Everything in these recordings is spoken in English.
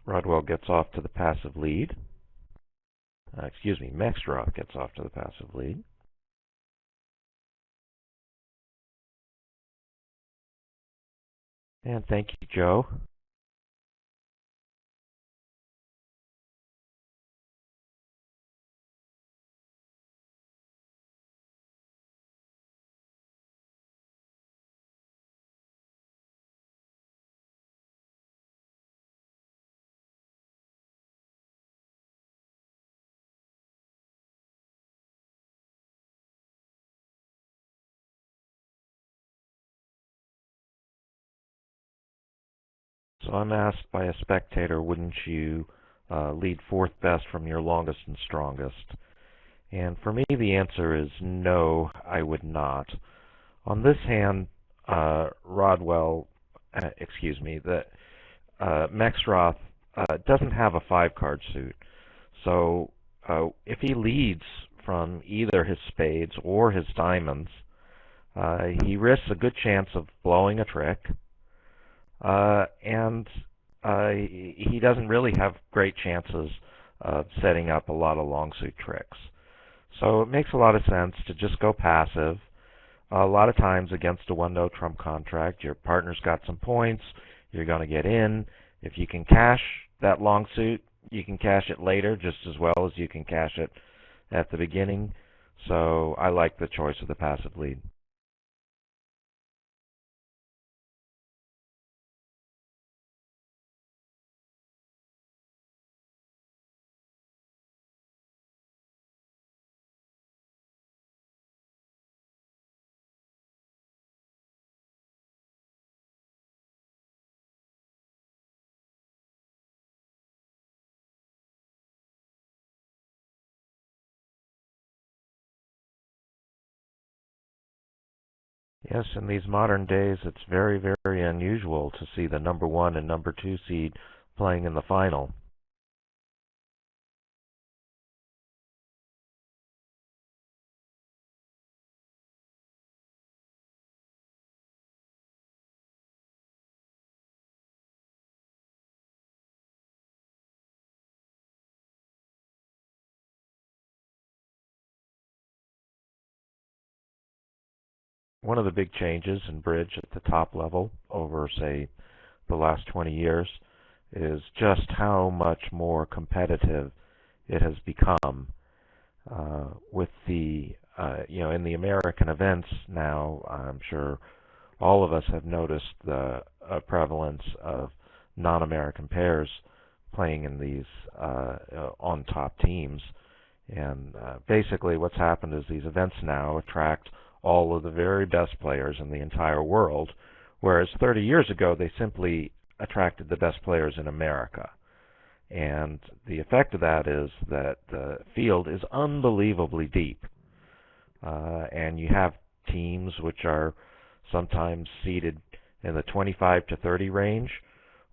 Rodwell gets off to the passive lead. Mexroth gets off to the passive lead. And thank you, Joe. So I'm asked by a spectator, wouldn't you lead fourth best from your longest and strongest? And for me, the answer is no, I would not. On this hand, Rodwell, Mexroth doesn't have a five-card suit. So if he leads from either his spades or his diamonds, he risks a good chance of blowing a trick, and he doesn't really have great chances of setting up a lot of long suit tricks. So it makes a lot of sense to just go passive. A lot of times against a 1-no trump contract, your partner's got some points, you're going to get in. If you can cash that long suit, you can cash it later just as well as you can cash it at the beginning. So I like the choice of the passive lead. Yes, in these modern days, it's very, very unusual to see the number 1 and number 2 seed playing in the final. One of the big changes in bridge at the top level over, say, the last 20 years is just how much more competitive it has become. With the, in the American events now, I'm sure all of us have noticed the prevalence of non-American pairs playing in these on-top teams. And basically what's happened is these events now attract all of the very best players in the entire world, whereas 30 years ago they simply attracted the best players in America. And the effect of that is that the field is unbelievably deep. And you have teams which are sometimes seeded in the 25 to 30 range,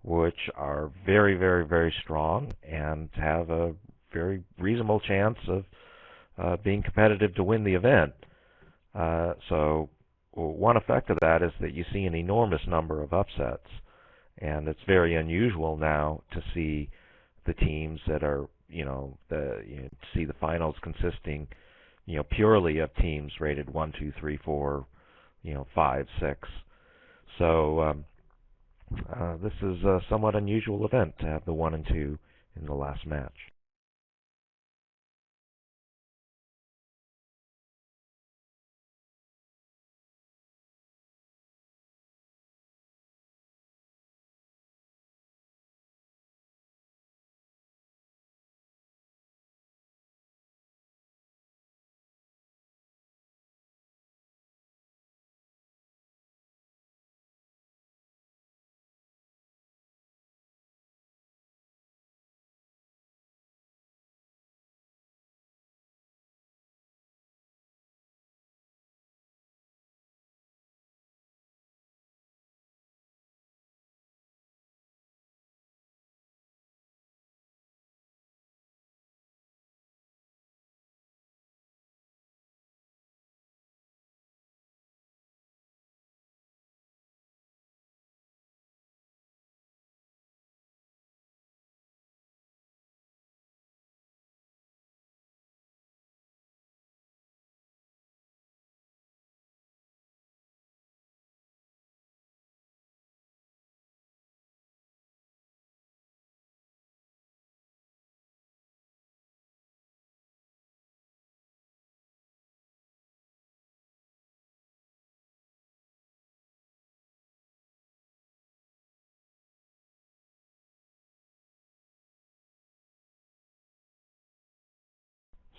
which are very, very, very strong and have a very reasonable chance of being competitive to win the event. So one effect of that is that you see an enormous number of upsets, and it's very unusual now to see the teams that are, see the finals consisting, purely of teams rated 1, 2, 3, 4, 5, 6. So this is a somewhat unusual event to have the 1 and 2 in the last match.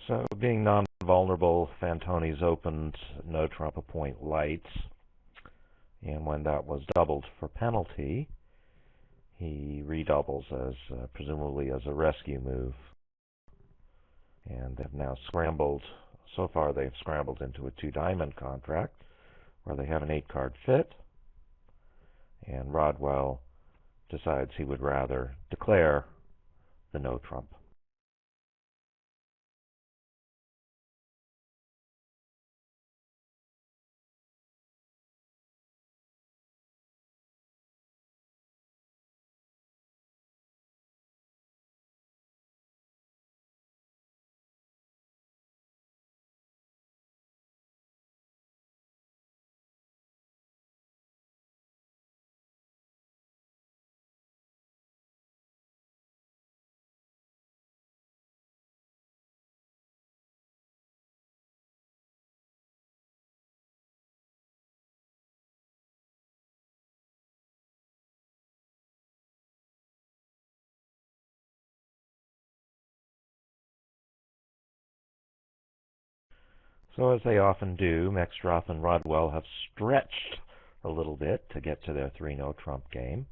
So, being non-vulnerable, Fantoni's opened no trump a point lights, and when that was doubled for penalty, he redoubles as presumably as a rescue move, and they've now scrambled. So far, they've scrambled into a two-diamond contract where they have an 8-card fit, and Rodwell decides he would rather declare the no trump. So as they often do, Mextroff and Rodwell have stretched a little bit to get to their 3 no trump game.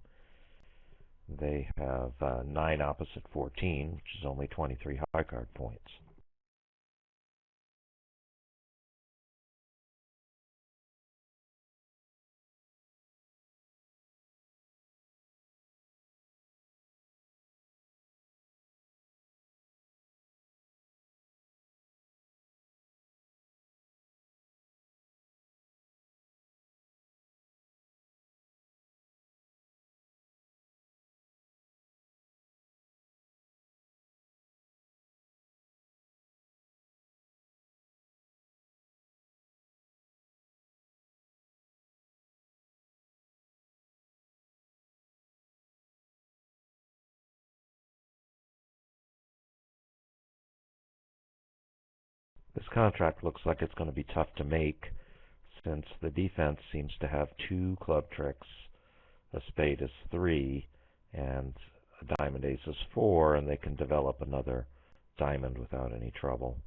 They have 9 opposite 14, which is only 23 high card points. This contract looks like it's going to be tough to make since the defense seems to have 2 club tricks, a spade is 3, and a diamond ace is 4, and they can develop another diamond without any trouble.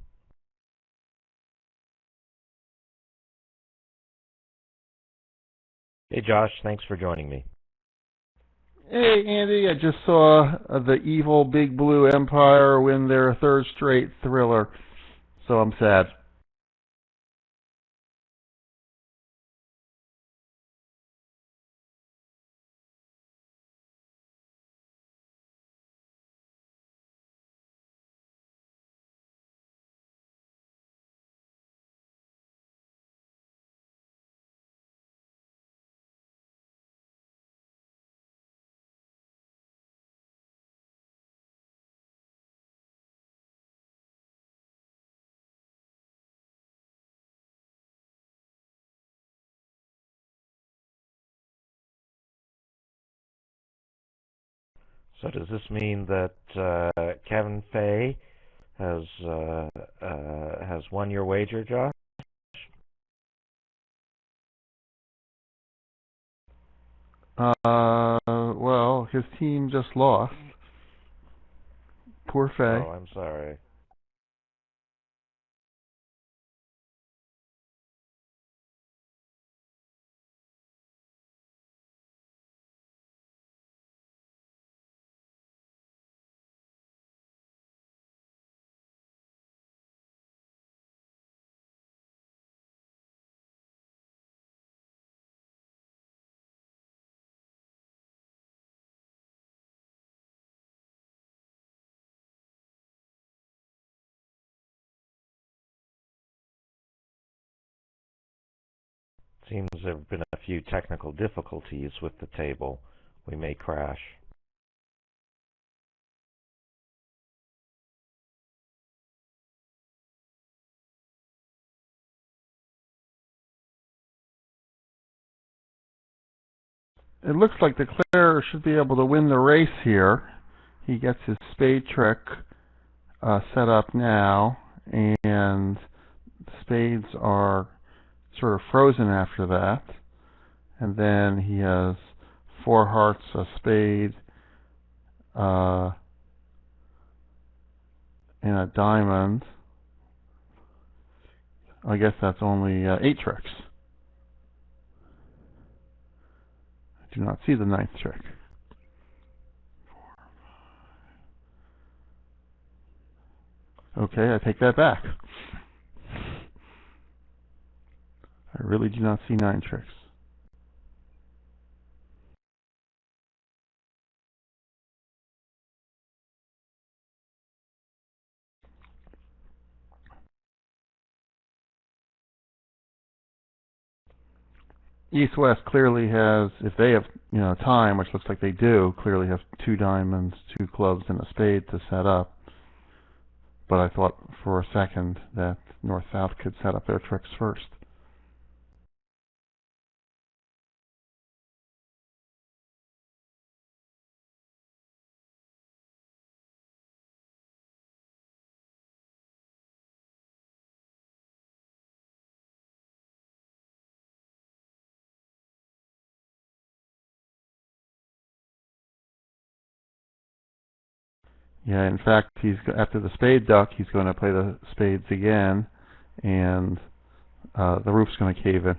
Hey Josh, thanks for joining me. Hey, Andy, I just saw the evil Big Blue Empire win their 3rd straight thriller, so I'm sad. So does this mean that Kevin Fay has won your wager, Josh? Well, his team just lost. Poor Fay. Oh, I'm sorry. Seems there have been a few technical difficulties with the table. We may crash. It looks like the declarer should be able to win the race here. He gets his spade trick set up now, and the spades are sort of frozen after that. And then he has 4 hearts, a spade, and a diamond, I guess that's only 8 tricks. I do not see the 9th trick. Okay, I take that back. I really do not see 9 tricks. East-West clearly has, if they have, time, which looks like they do, clearly have 2 diamonds, 2 clubs, and a spade to set up. But I thought for a second that North-South could set up their tricks first. Yeah, in fact, after the spade duck, he's going to play the spades again, and the roof's going to cave in.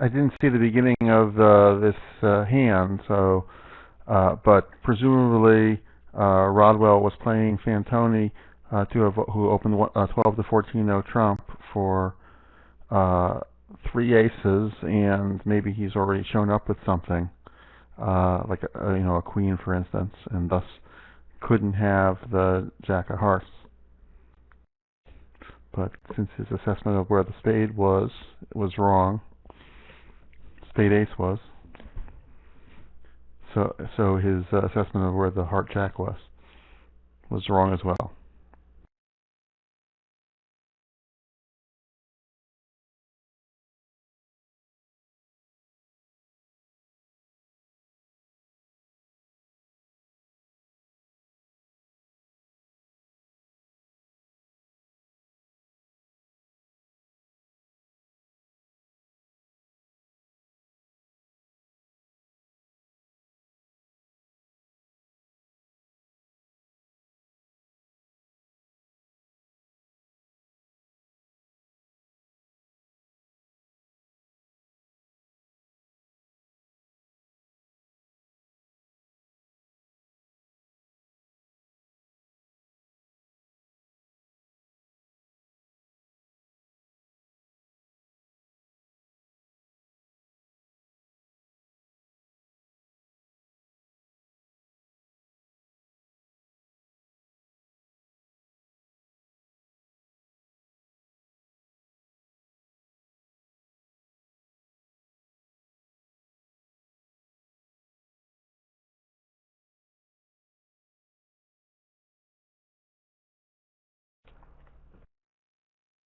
I didn't see the beginning of this hand, so but presumably Rodwell was playing Fantoni who opened 12 to 14 no trump for 3 aces, and maybe he's already shown up with something like a queen, for instance, and thus couldn't have the jack of hearts. But since his assessment of where the spade was wrong, spade ace was. So his assessment of where the heart jack was wrong as well.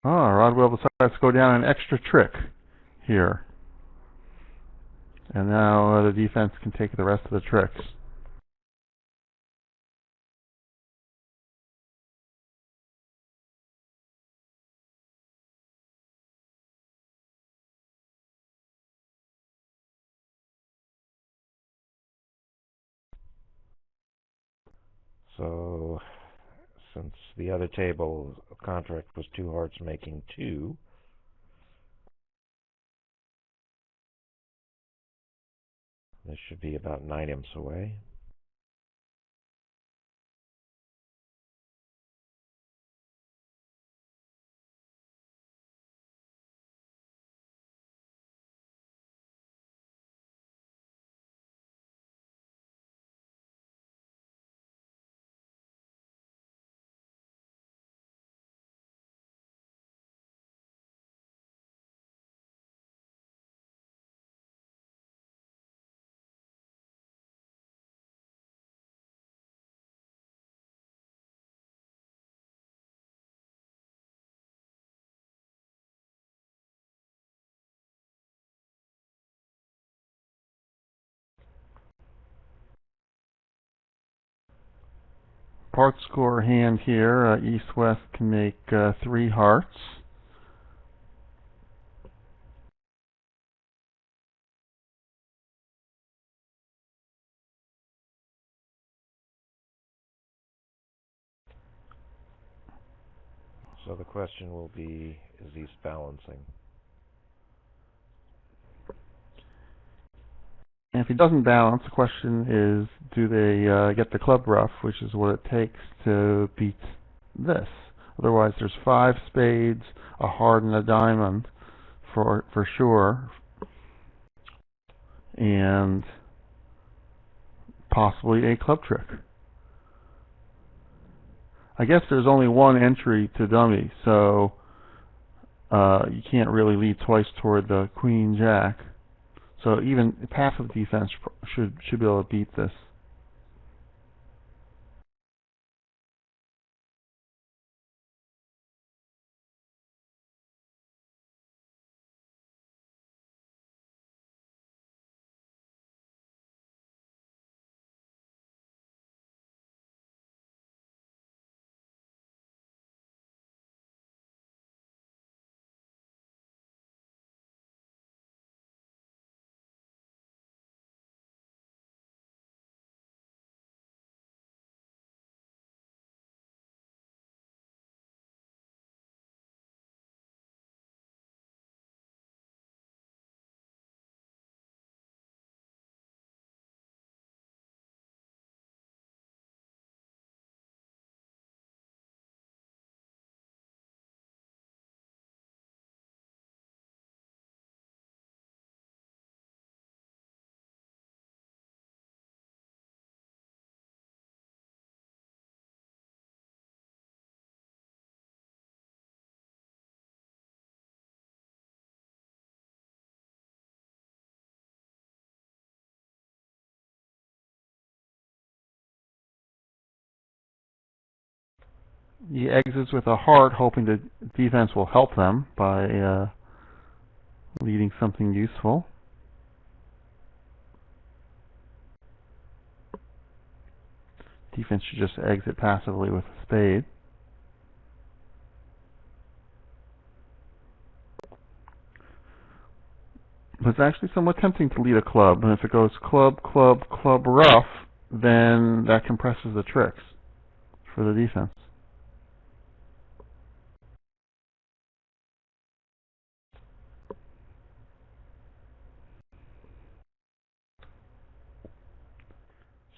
Oh, Rodwell decides to go down an extra trick here. And now the defense can take the rest of the tricks. So, since the other table contract was 2 hearts making 2, this should be about 9 imps away. Part score hand here. East-West can make 3 hearts. So the question will be, is East balancing? And if he doesn't balance, the question is, do they get the club ruff, which is what it takes to beat this. Otherwise, there's 5 spades, a heart, and a diamond for sure, and possibly a club trick. I guess there's only one entry to dummy, so you can't really lead twice toward the queen jack. So even passive defense should be able to beat this. He exits with a heart, hoping the defense will help them by leading something useful. Defense should just exit passively with a spade. But it's actually somewhat tempting to lead a club, and if it goes club, club, club, rough, then that compresses the tricks for the defense.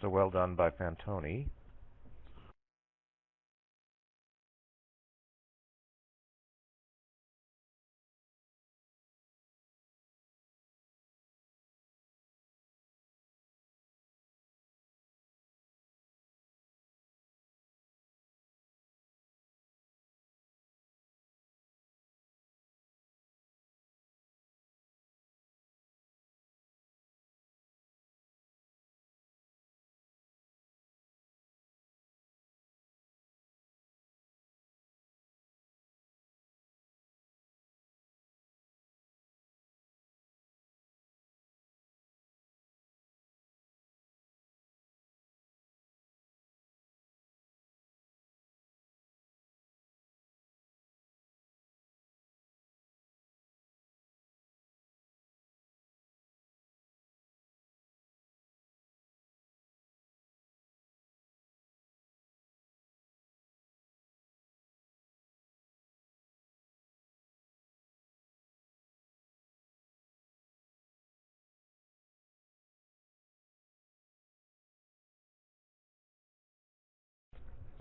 So well done by Fantoni.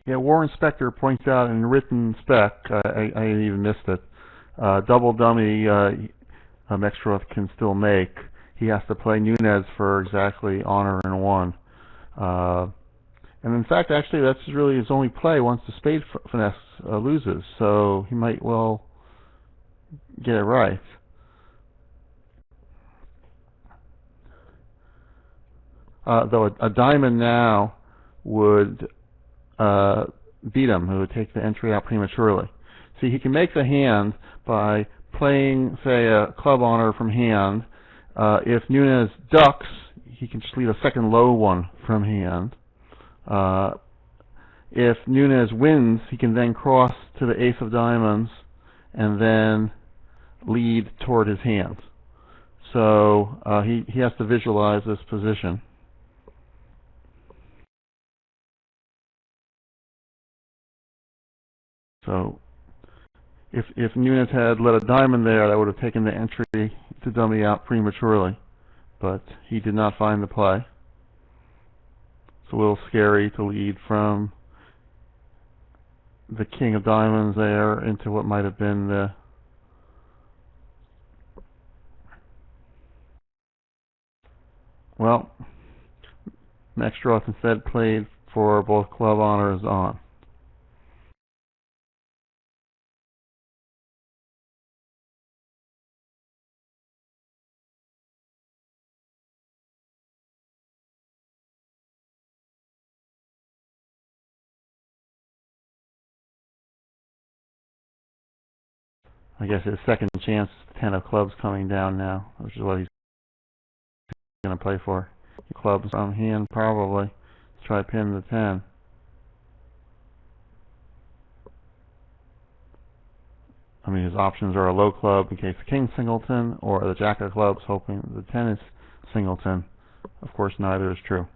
Yeah, Warren Spector points out in written spec, I even missed it, double dummy Mextroth can still make. He has to play Nunez for exactly honor and one. And in fact, actually, that's really his only play once the spade finesse loses, so he might well get it right. Though a diamond now would beat him, who would take the entry out prematurely. See, he can make the hand by playing, say, a club honor from hand. If Nunez ducks, he can just lead a second low one from hand. If Nunez wins, he can then cross to the ace of diamonds and then lead toward his hand. So he has to visualize this position. So if Nunez had let a diamond there, that would have taken the entry to dummy out prematurely. But he did not find the play. It's a little scary to lead from the king of diamonds there into what might have been the... Well, Mextroth instead played for both club honors on. I guess his second chance, 10 of clubs coming down now, which is what he's going to play for. Clubs on hand probably. Let's try pin the 10. I mean, his options are a low club in case the king singleton, or the jack of clubs hoping the 10 is singleton. Of course, neither is true.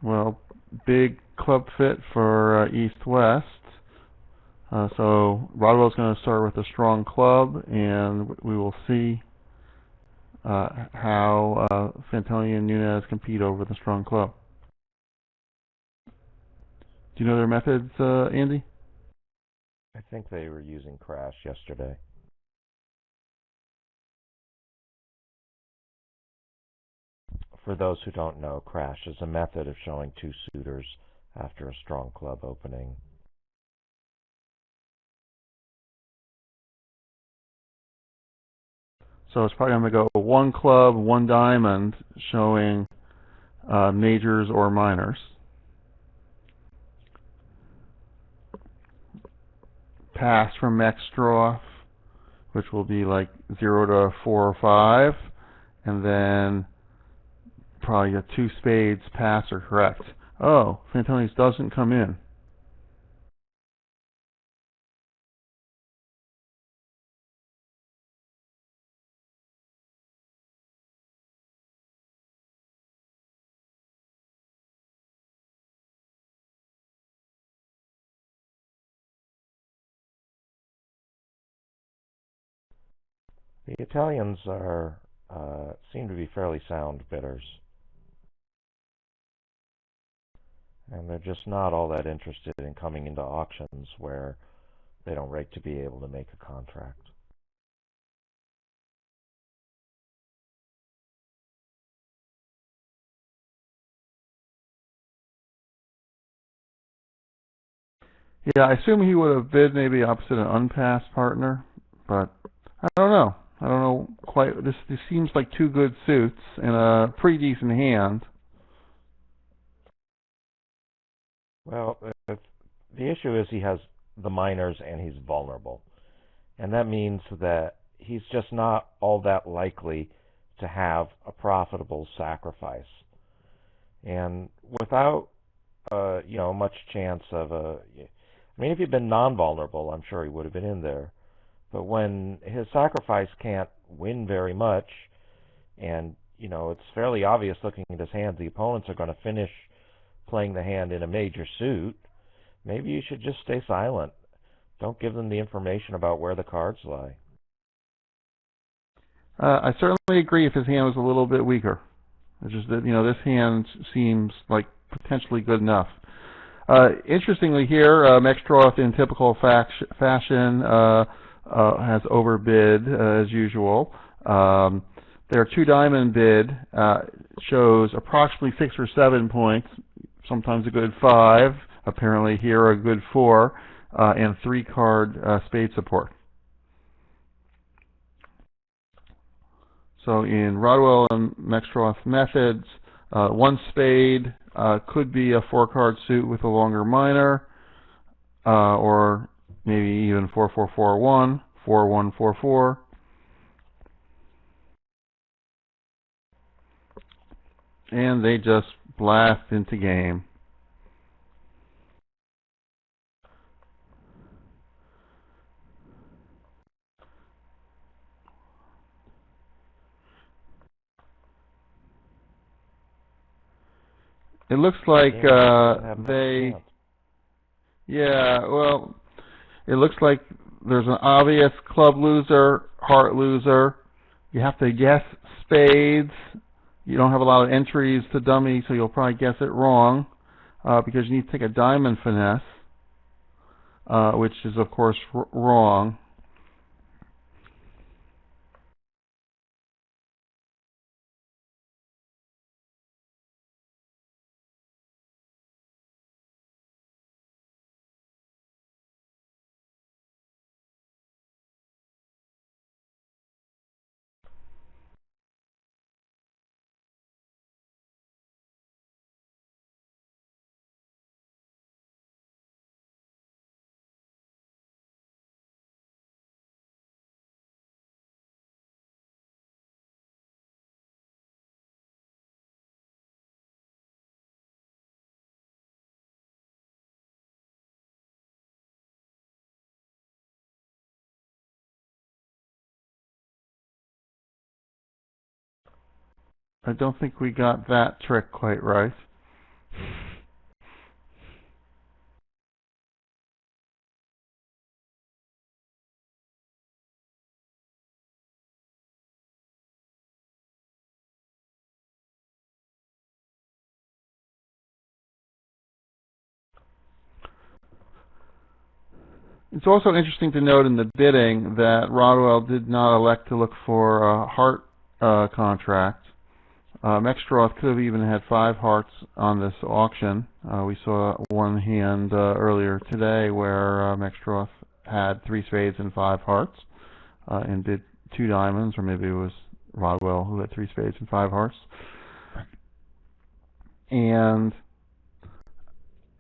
Well, big club fit for East-West. So Rodwell's going to start with a strong club, and we will see how Fantoni and Nunez compete over the strong club. Do you know their methods, Andy? I think they were using crash yesterday. For those who don't know, crash is a method of showing two suitors after a strong club opening. So it's probably going to go one club, one diamond, showing majors or minors. Pass from Mextroth, which will be like 0 to 4 or 5, and then probably got two spades, pass or correct. Oh, Fantoni's doesn't come in. The Italians seem to be fairly sound bidders, and they're just not all that interested in coming into auctions where they don't rate to be able to make a contract. Yeah, I assume he would have bid maybe opposite an unpassed partner, but I don't know. I don't know quite. This seems like two good suits and a pretty decent hand. Well, the issue is he has the minors and he's vulnerable. And that means that he's just not all that likely to have a profitable sacrifice. And without much chance of I mean, if he'd been non-vulnerable, I'm sure he would have been in there. But when his sacrifice can't win very much, and it's fairly obvious looking at his hands, the opponents are going to finish playing the hand in a major suit, maybe you should just stay silent. Don't give them the information about where the cards lie. I certainly agree if his hand was a little bit weaker. It's just that, this hand seems like potentially good enough. Interestingly here, Mextroth in typical fashion has overbid as usual. Their two-diamond bid shows approximately 6 or 7 points, sometimes a good 5, apparently here a good 4, and 3-card spade support. So in Rodwell and Mextroth methods, 1 spade could be a 4-card suit with a longer minor, or maybe even 4-4-4-1, 4-1-4-4. And they just blast into game. It looks like it looks like there's an obvious club loser, heart loser. You have to guess spades. You don't have a lot of entries to dummy, so you'll probably guess it wrong because you need to take a diamond finesse, which is, of course, wrong. I don't think we got that trick quite right. It's also interesting to note in the bidding that Rodwell did not elect to look for a heart contract. Mextroth could have even had 5 hearts on this auction. We saw one hand earlier today where Mextroth had 3 spades and 5 hearts and bid 2 diamonds, or maybe it was Rodwell who had 3 spades and 5 hearts. And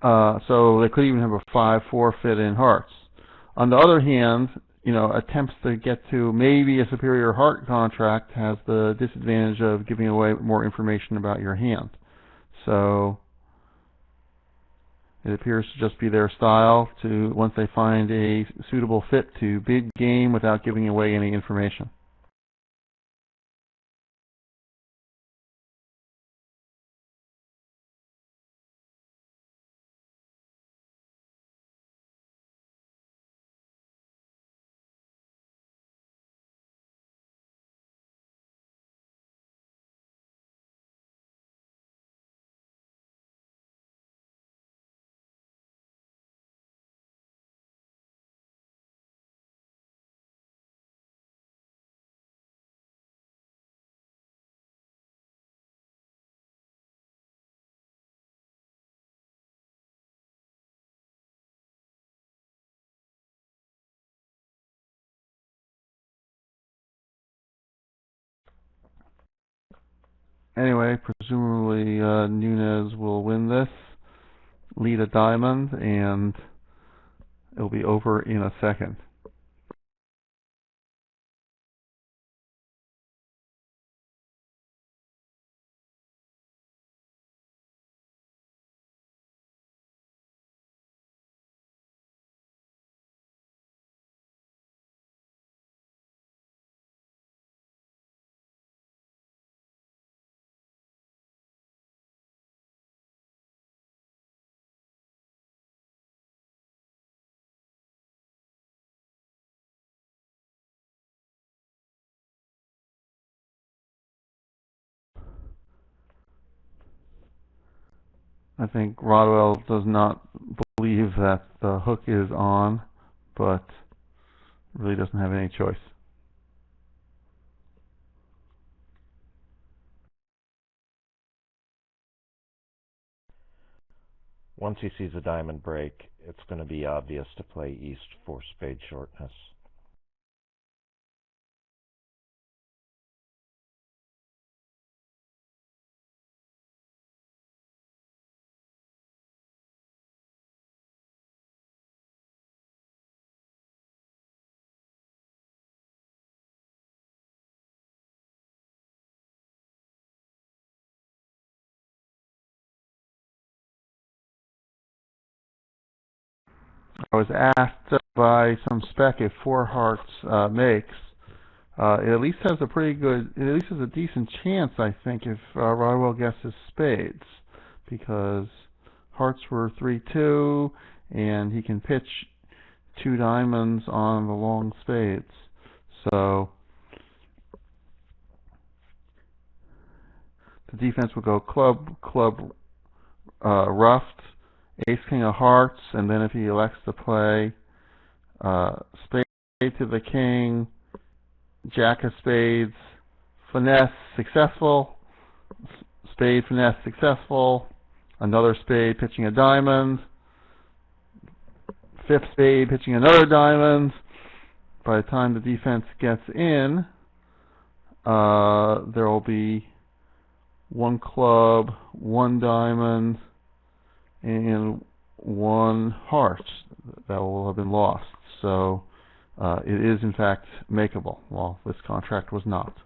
so they could even have a 5-4 fit in hearts. On the other hand, attempts to get to maybe a superior heart contract has the disadvantage of giving away more information about your hand. So it appears to just be their style to, once they find a suitable fit, to bid game without giving away any information. Anyway, presumably Nunez will win this, lead a diamond, and it'll be over in a second. I think Rodwell does not believe that the hook is on, but really doesn't have any choice. Once he sees a diamond break, it's going to be obvious to play east for spade shortness. I was asked by some spec if four hearts makes. It at least has a pretty good, it at least has a decent chance, I think, if Rodwell guesses spades, because hearts were 3-2, and he can pitch two diamonds on the long spades. So the defense would go club, club, ruffed, ace, king of hearts, and then if he elects to play spade to the king, jack of spades, finesse, successful, spade, finesse, successful, another spade, pitching a diamond, fifth spade, pitching another diamond. By the time the defense gets in, there will be one club, one diamond, and one heart that will have been lost. So it is in fact makeable. Well, this contract was not.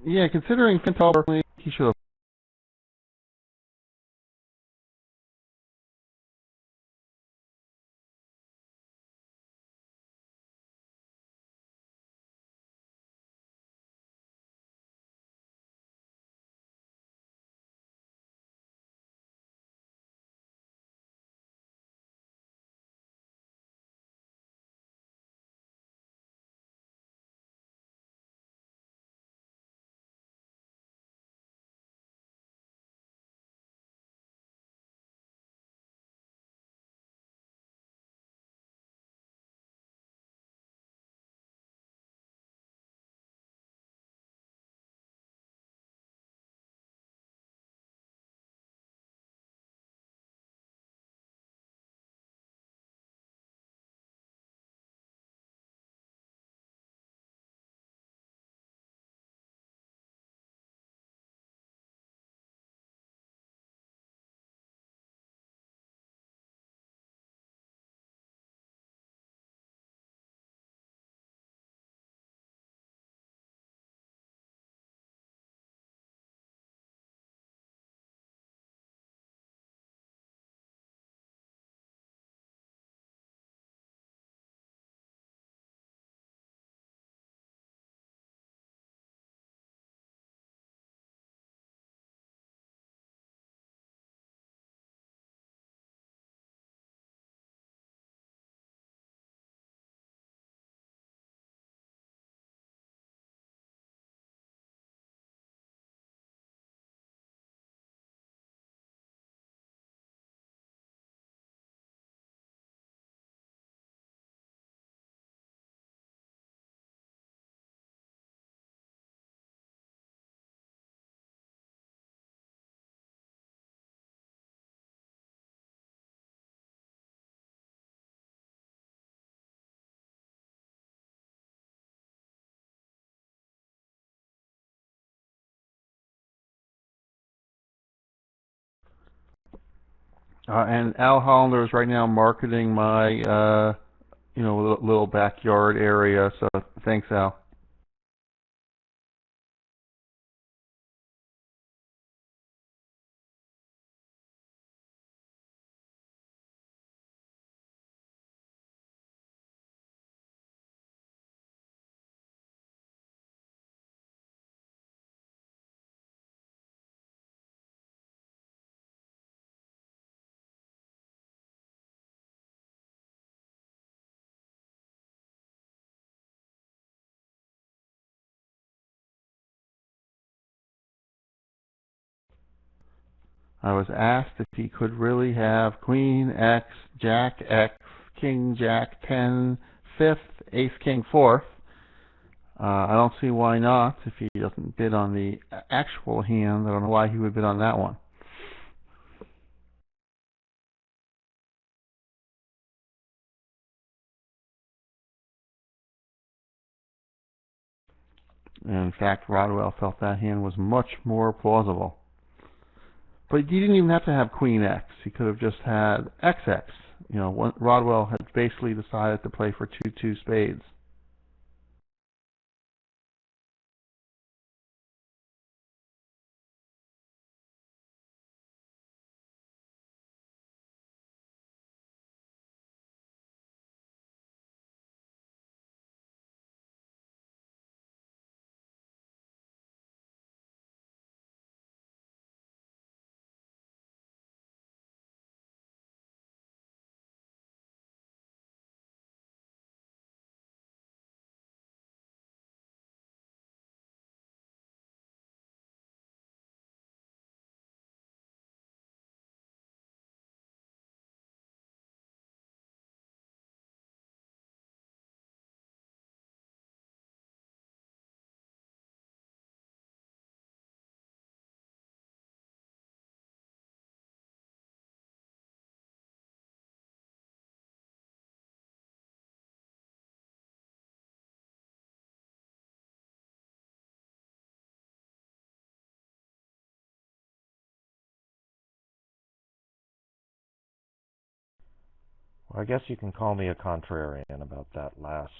Yeah, considering Fintal, he should have And Al Hollander is right now marketing my, little backyard area. So thanks, Al. I was asked if he could really have Queen X, Jack X, King Jack 10, fifth, Ace King fourth. I don't see why not. If he doesn't bid on the actual hand, I don't know why he would bid on that one. And in fact, Rodwell felt that hand was much more plausible. But he didn't even have to have Queen X. He could have just had XX. Rodwell had basically decided to play for 2-2 spades. Well, I guess you can call me a contrarian about that last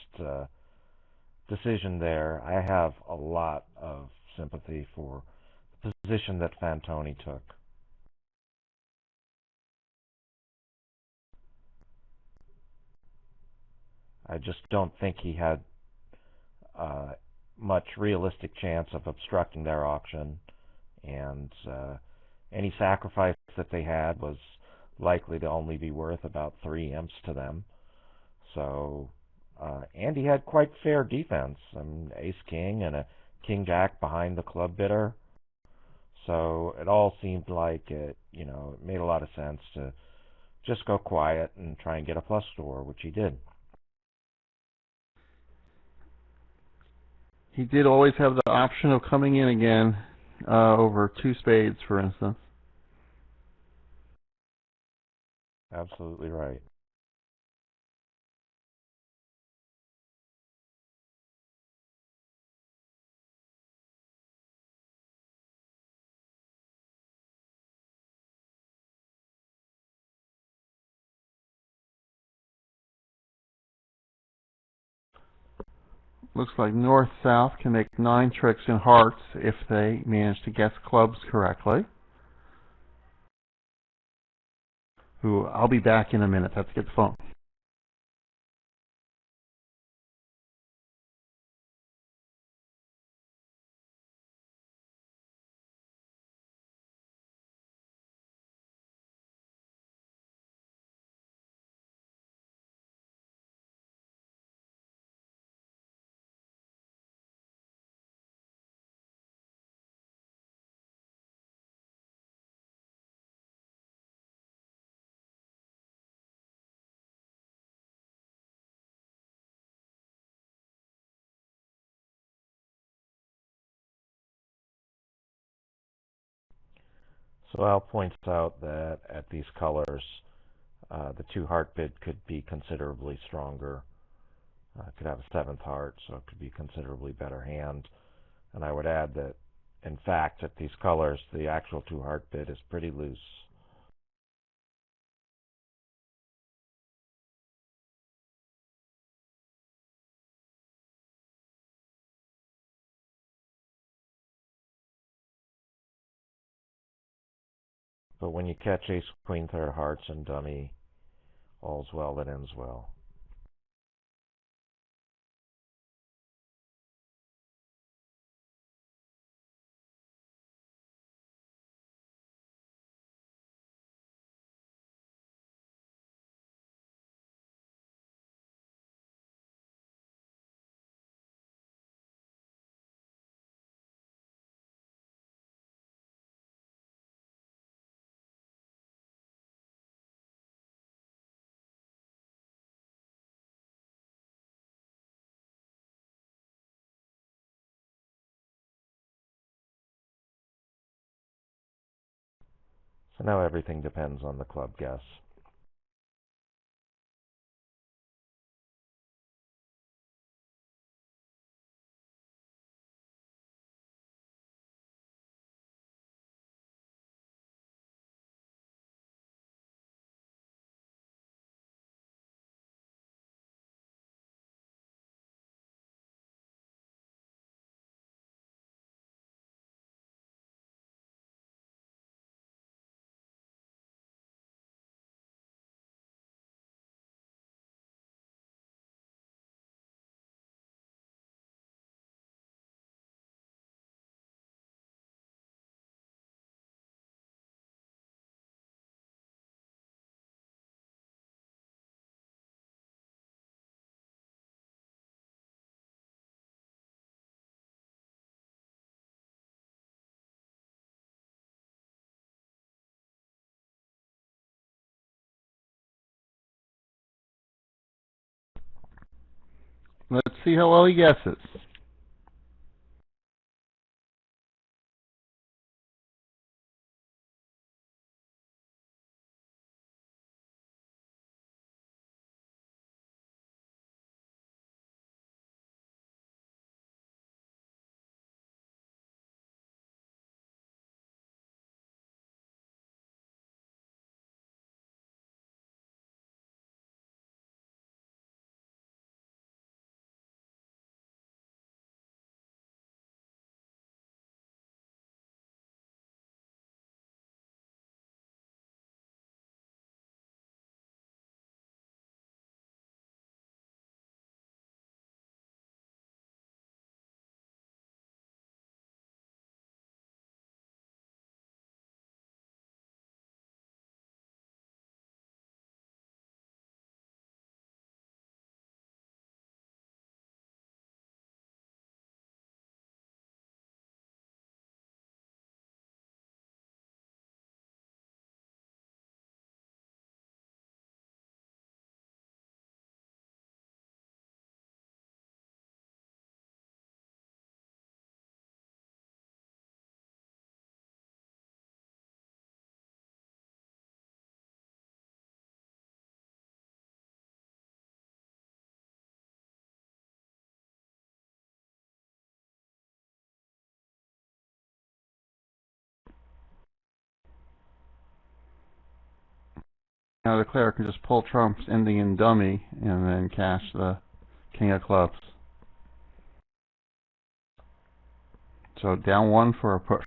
decision there. I have a lot of sympathy for the position that Fantoni took. I just don't think he had uh, much realistic chance of obstructing their auction, and any sacrifice that they had was likely to only be worth about 3 imps to them. So, and he had quite fair defense. I mean, Ace King and a King Jack behind the club bidder. So it all seemed like it made a lot of sense to just go quiet and try and get a plus score, which he did. He did always have the option of coming in again over 2 spades, for instance. Absolutely right. Looks like North-South can make 9 tricks in hearts if they manage to guess clubs correctly. Ooh, I'll be back in a minute. Let's get the phone. So Al points out that at these colors, the 2 heart bid could be considerably stronger. It could have a 7th heart, so it could be a considerably better hand. And I would add that, in fact, at these colors, the actual 2 heart bid is pretty loose. But when you catch ace, queen, third hearts, and dummy, all's well that ends well. So now everything depends on the club guess. Let's see how well he guesses. Now the player can just pull trumps ending in dummy and then cash the king of clubs. So down one for a push.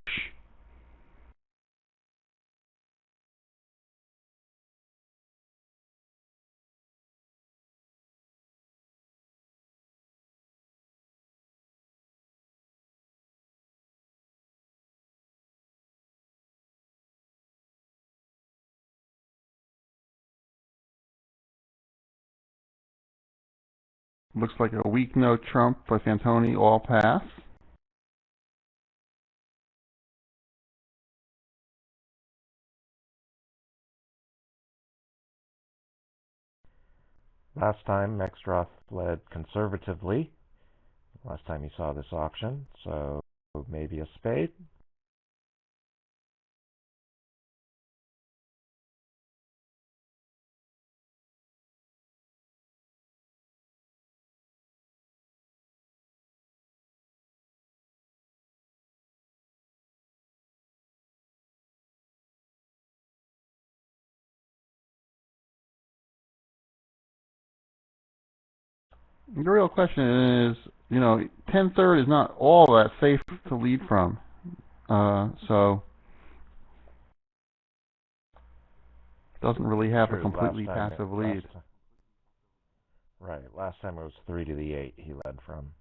Looks like a weak no trump for Fantoni, all pass. Last time, Mextroth led conservatively. Last time he saw this auction, so maybe a spade. The real question is, 10-3 is not all that safe to lead from. So doesn't really have a True. completely passive lead. Right. Last time it was 3 to the 8 he led from.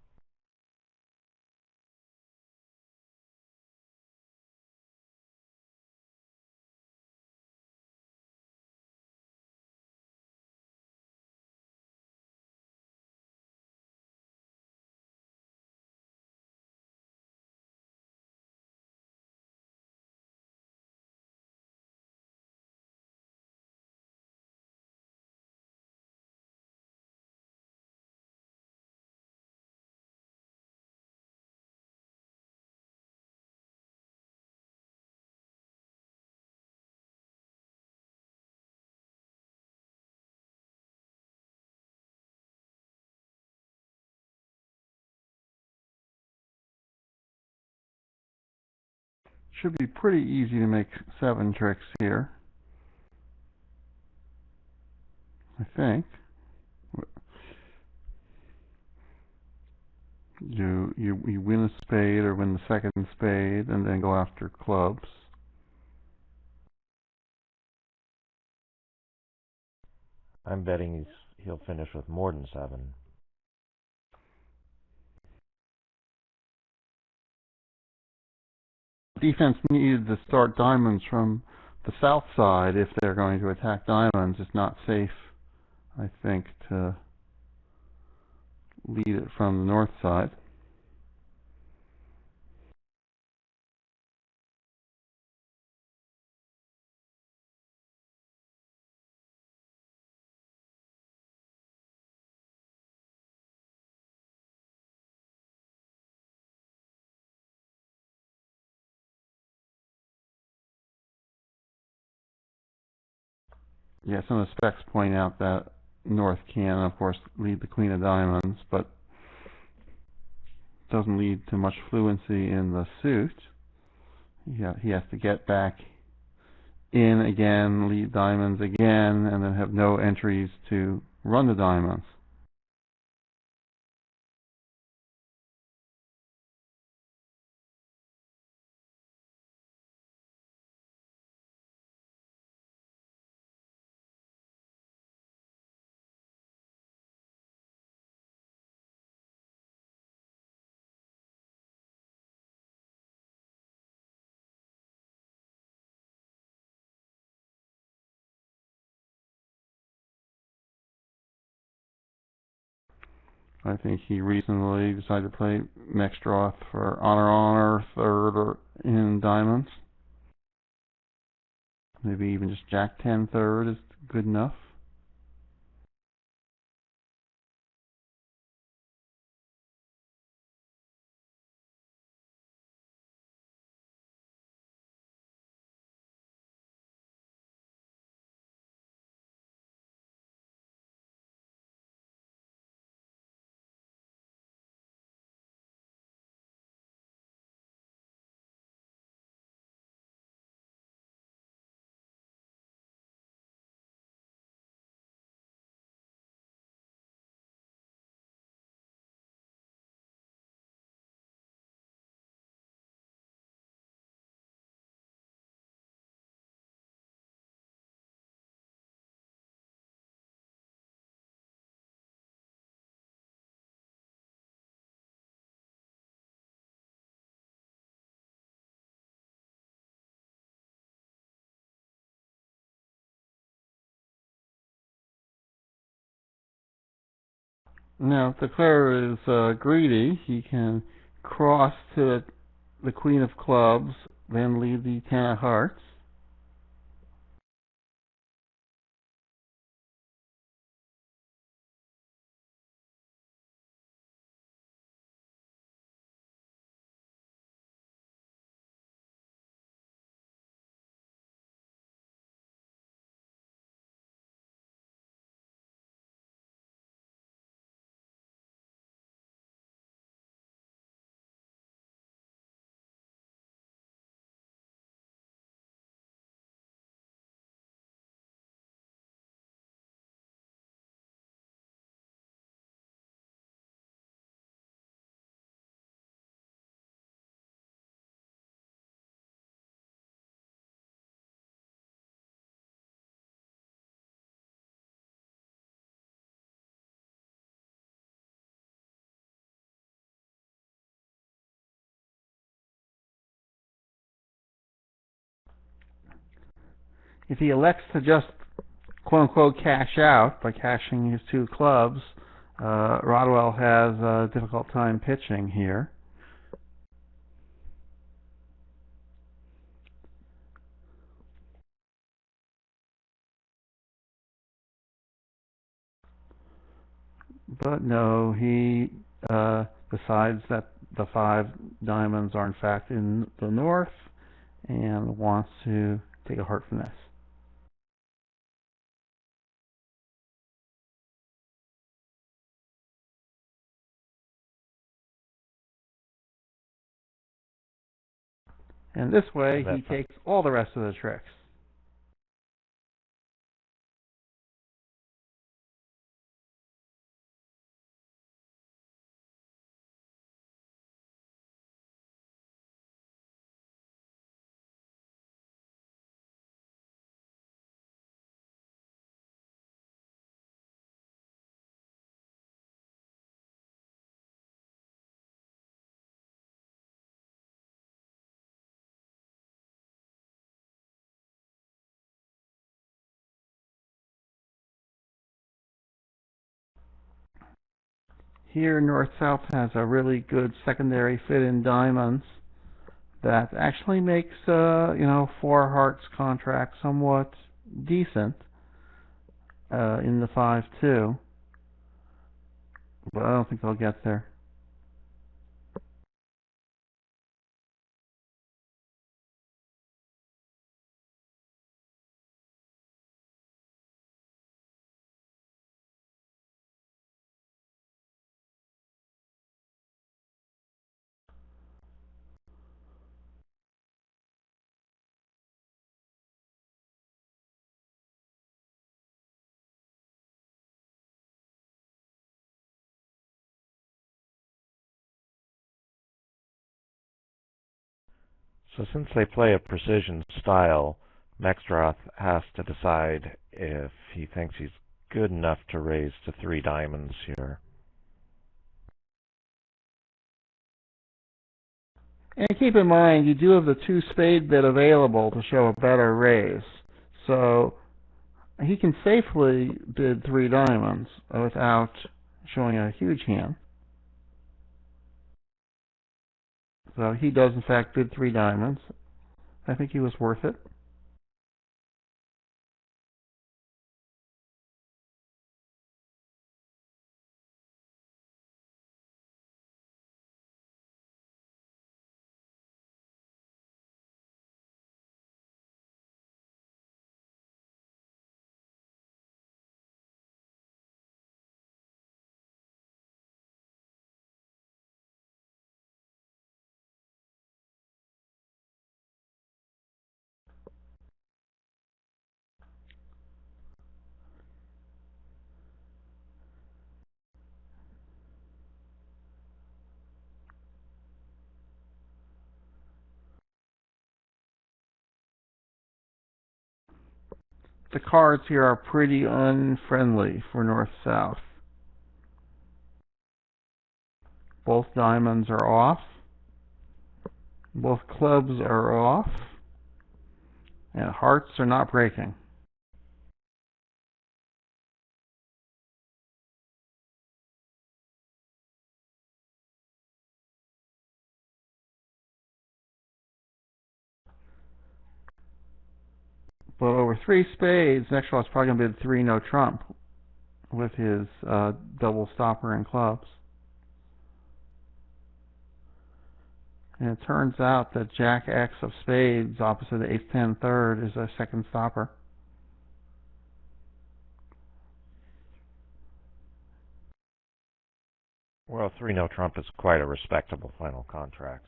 Should be pretty easy to make 7 tricks here, I think. You win a spade or win the second spade and then go after clubs. I'm betting he'll finish with more than 7. Defense needed to start diamonds from the south side if they're going to attack diamonds. It's not safe, I think, to lead it from the north side. Yeah, some of the specs point out that north can, of course, lead the queen of diamonds, but doesn't lead to much fluency in the suit. He has to get back in again, lead diamonds again, and then have no entries to run the diamonds. I think he reasonably decided to play Mextroth for honor third or in diamonds. Maybe even just Jack 10 third is good enough. Now, if the player is greedy, he can cross to the queen of clubs, then lead the 10 of hearts. If he elects to just quote-unquote cash out by cashing his two clubs, Rodwell has a difficult time pitching here. But no, he decides that the 5 diamonds are in fact in the north and wants to take a heart from this. And this way he takes all the rest of the tricks. Here North-South has a really good secondary fit in diamonds that actually makes 4 hearts contract somewhat decent in the 5-2, but I don't think they'll get there. So since they play a precision style, Mextroth has to decide if he thinks he's good enough to raise to 3 diamonds here. And keep in mind, you do have the 2 spade bid available to show a better raise. So he can safely bid 3 diamonds without showing a huge hand. So he does in fact bid 3 diamonds. I think he was worth it. The cards here are pretty unfriendly for North-South. Both diamonds are off. Both clubs are off. And hearts are not breaking. But over 3 spades, Nickell is probably going to bid 3 no trump with his double stopper and clubs. And it turns out that Jack X of spades opposite the Ace 10 third is a second stopper. Well, 3 no trump is quite a respectable final contract.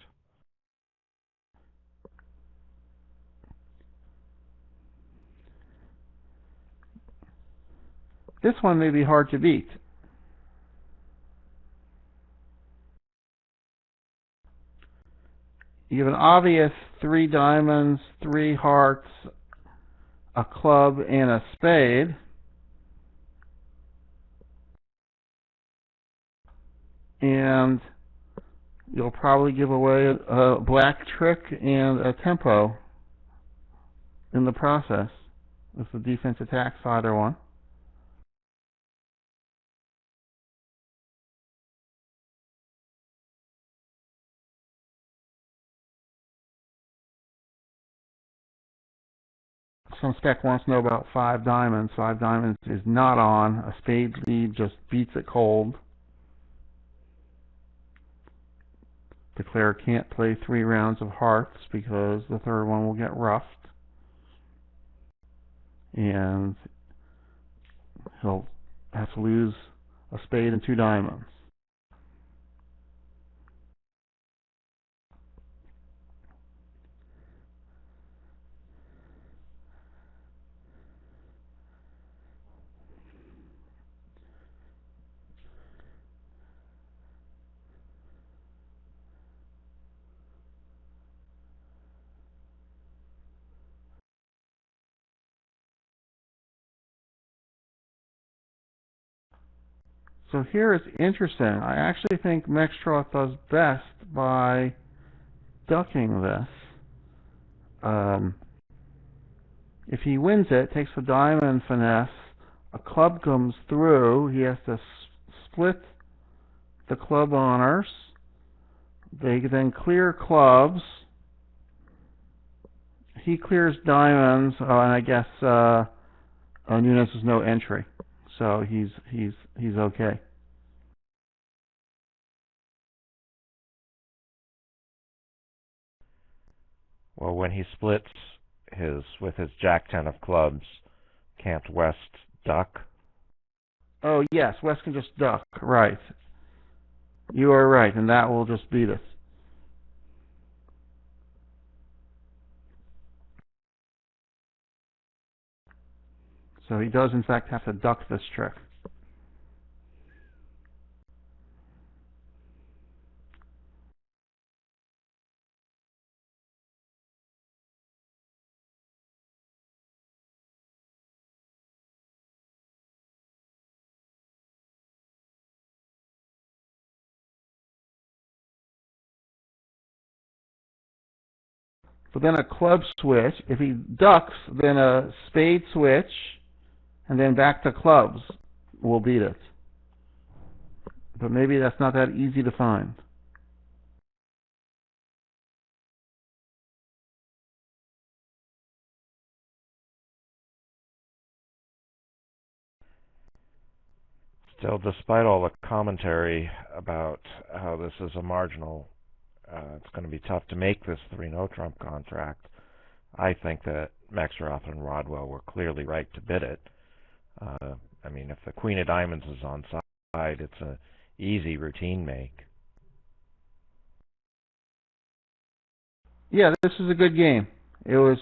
This one may be hard to beat. You have an obvious 3 diamonds, 3 hearts, a club, and a spade. And you'll probably give away a black trick and a tempo in the process. If the defense attacks either one. Some spec wants to know about 5 diamonds. 5 diamonds is not on. A spade lead just beats it cold. Declare can't play 3 rounds of hearts because the third one will get roughed. And he'll have to lose a spade and 2 diamonds. So here it's interesting. I actually think Mextroth does best by ducking this. If he wins it, takes the diamond finesse, a club comes through, he has to split the club honors. They then clear clubs. He clears diamonds, and I guess Nunes has no entry, so he's okay. Well, when he splits with his Jack-10 of clubs, can't West duck? Oh yes, West can just duck. Right. You are right, and that will just beat us. So he does in fact have to duck this trick. But then a club switch. If he ducks, then a spade switch, and then back to clubs will beat it. But maybe that's not that easy to find. Still, despite all the commentary about how this is a marginal, it's going to be tough to make this 3-no trump contract, I think that Mextroth and Rodwell were clearly right to bid it. I mean, if the Queen of Diamonds is on side, it's an easy routine make. Yeah, this is a good game. It was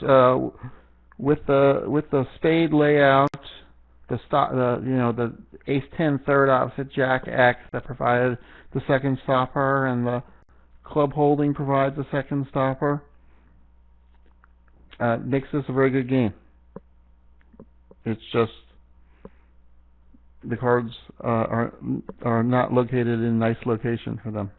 with the spade layout, the ace-10 third opposite Jack X that provided the second stopper, and the club holding provides the second stopper. Makes this a very good game. It's just the cards are not located in nice location for them.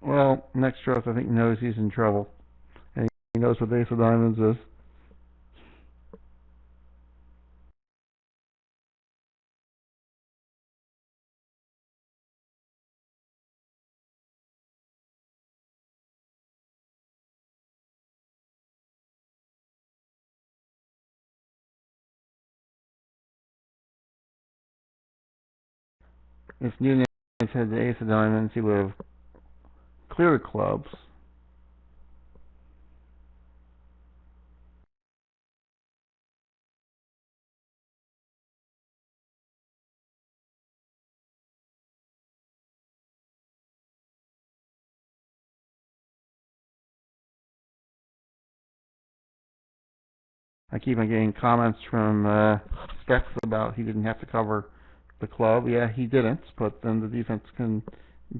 Well, Mextroth, I think, knows he's in trouble, and he knows what the ace of diamonds is. If Nunes had the ace of diamonds, he would have cleared clubs. I keep on getting comments from Specs about he didn't have to cover the club. Yeah, he didn't, but then the defense can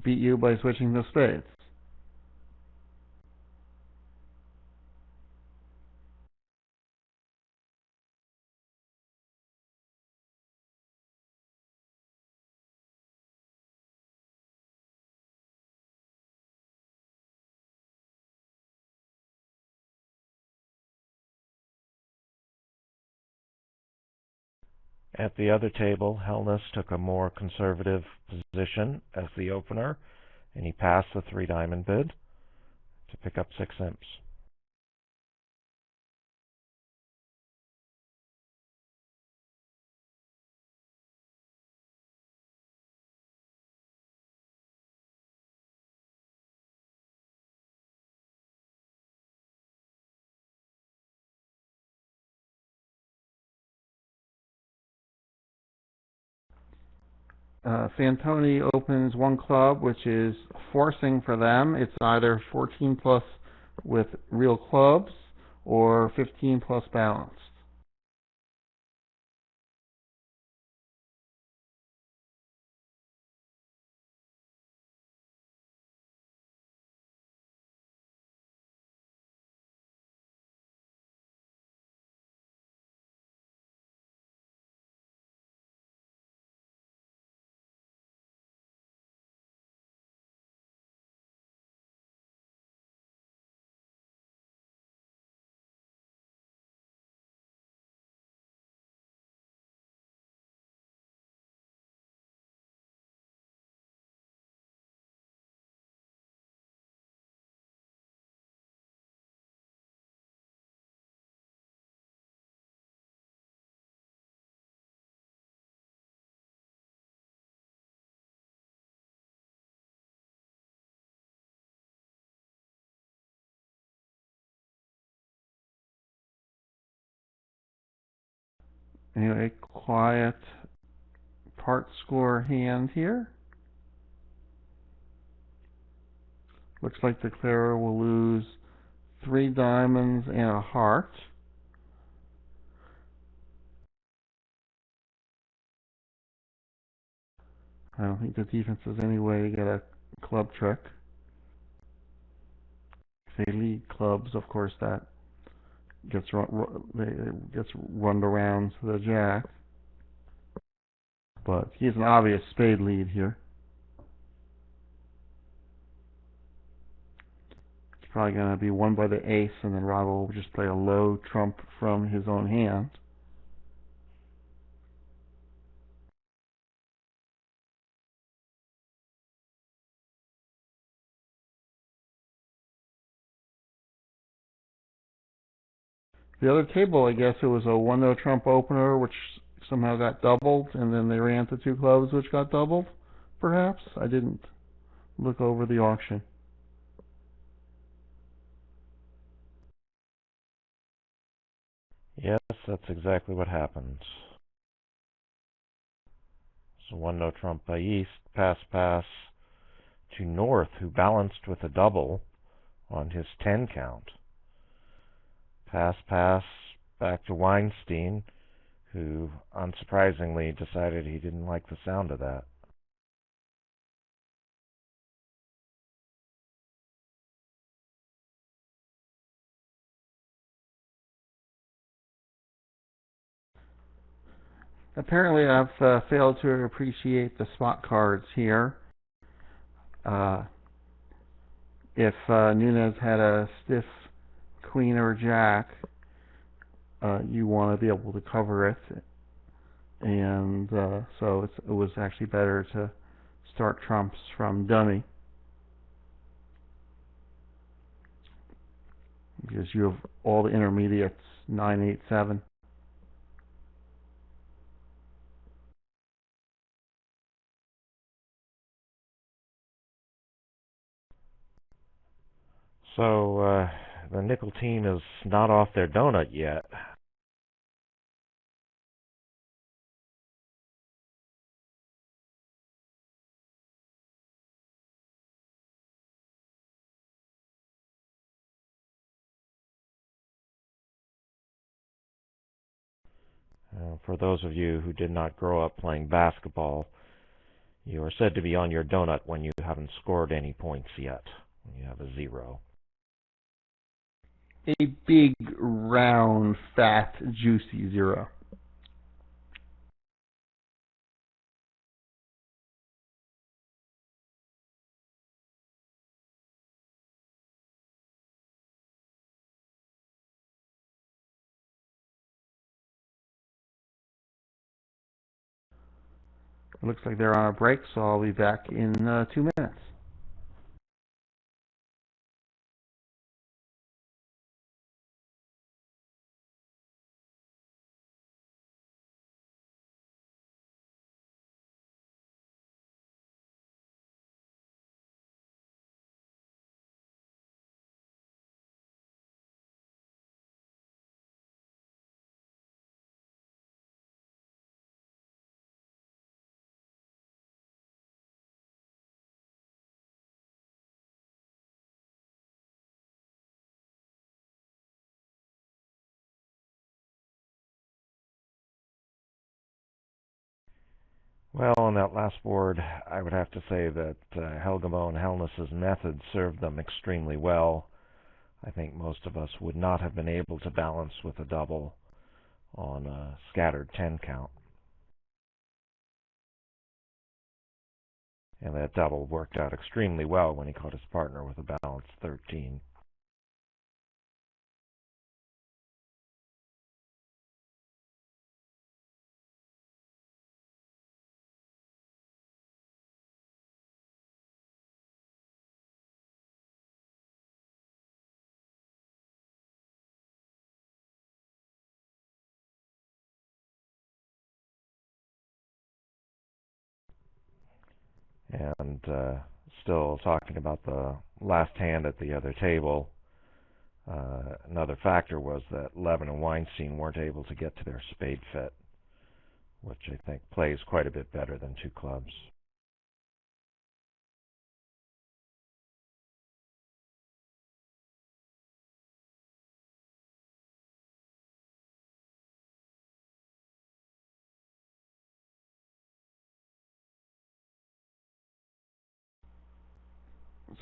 beat you by switching to spades. At the other table, Helness took a more conservative position as the opener, and he passed the three-diamond bid to pick up 6 imps. Fantoni opens one club, which is forcing for them. It's either 14 plus with real clubs or 15 plus balanced. Anyway, quiet part score hand here. Looks like the declarer will lose 3 diamonds and a heart. I don't think the defense has any way to get a club trick. If they lead clubs, of course, that gets run around to the jack. But he has an obvious spade lead here. It's probably going to be won by the ace, and then Rob will just play a low trump from his own hand. The other table, I guess it was a 1-0 trump opener, which somehow got doubled, and then they ran to 2 clubs, which got doubled, perhaps? I didn't look over the auction. Yes, that's exactly what happens. So 1-0 trump by East, pass to North, who balanced with a double on his 10 count. Pass back to Weinstein, who unsurprisingly decided he didn't like the sound of that. Apparently I've failed to appreciate the spot cards here. If Nunez had a stiff queen or jack, you want to be able to cover it, and so it was actually better to start trumps from dummy, because you have all the intermediates 9, 8, 7. So the Nickell team is not off their donut yet. For those of you who did not grow up playing basketball, you are said to be on your donut when you haven't scored any points yet. You have a 0. A big, round, fat, juicy 0. It looks like they're on a break, so I'll be back in 2 minutes. Well, on that last board, I would have to say that Helgemo and Helness's method served them extremely well. I think most of us would not have been able to balance with a double on a scattered 10 count. And that double worked out extremely well when he caught his partner with a balanced 13. And still talking about the last hand at the other table, another factor was that Levin and Weinstein weren't able to get to their spade fit, which I think plays quite a bit better than 2 clubs.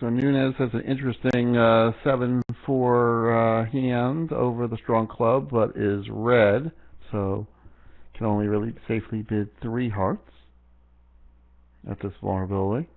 So Nunez has an interesting 7-4 hand over the strong club, but is red, so can only really safely bid 3 hearts at this vulnerability.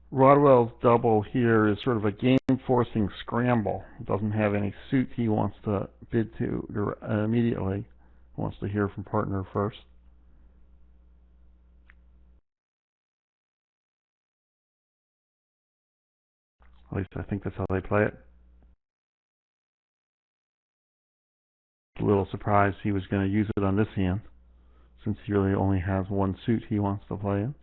Rodwell's double here is sort of a game-forcing scramble. He doesn't have any suit he wants to bid to immediately. He wants to hear from partner first. At least I think that's how they play it. A little surprised he was going to use it on this hand, since he really only has 1 suit he wants to play in.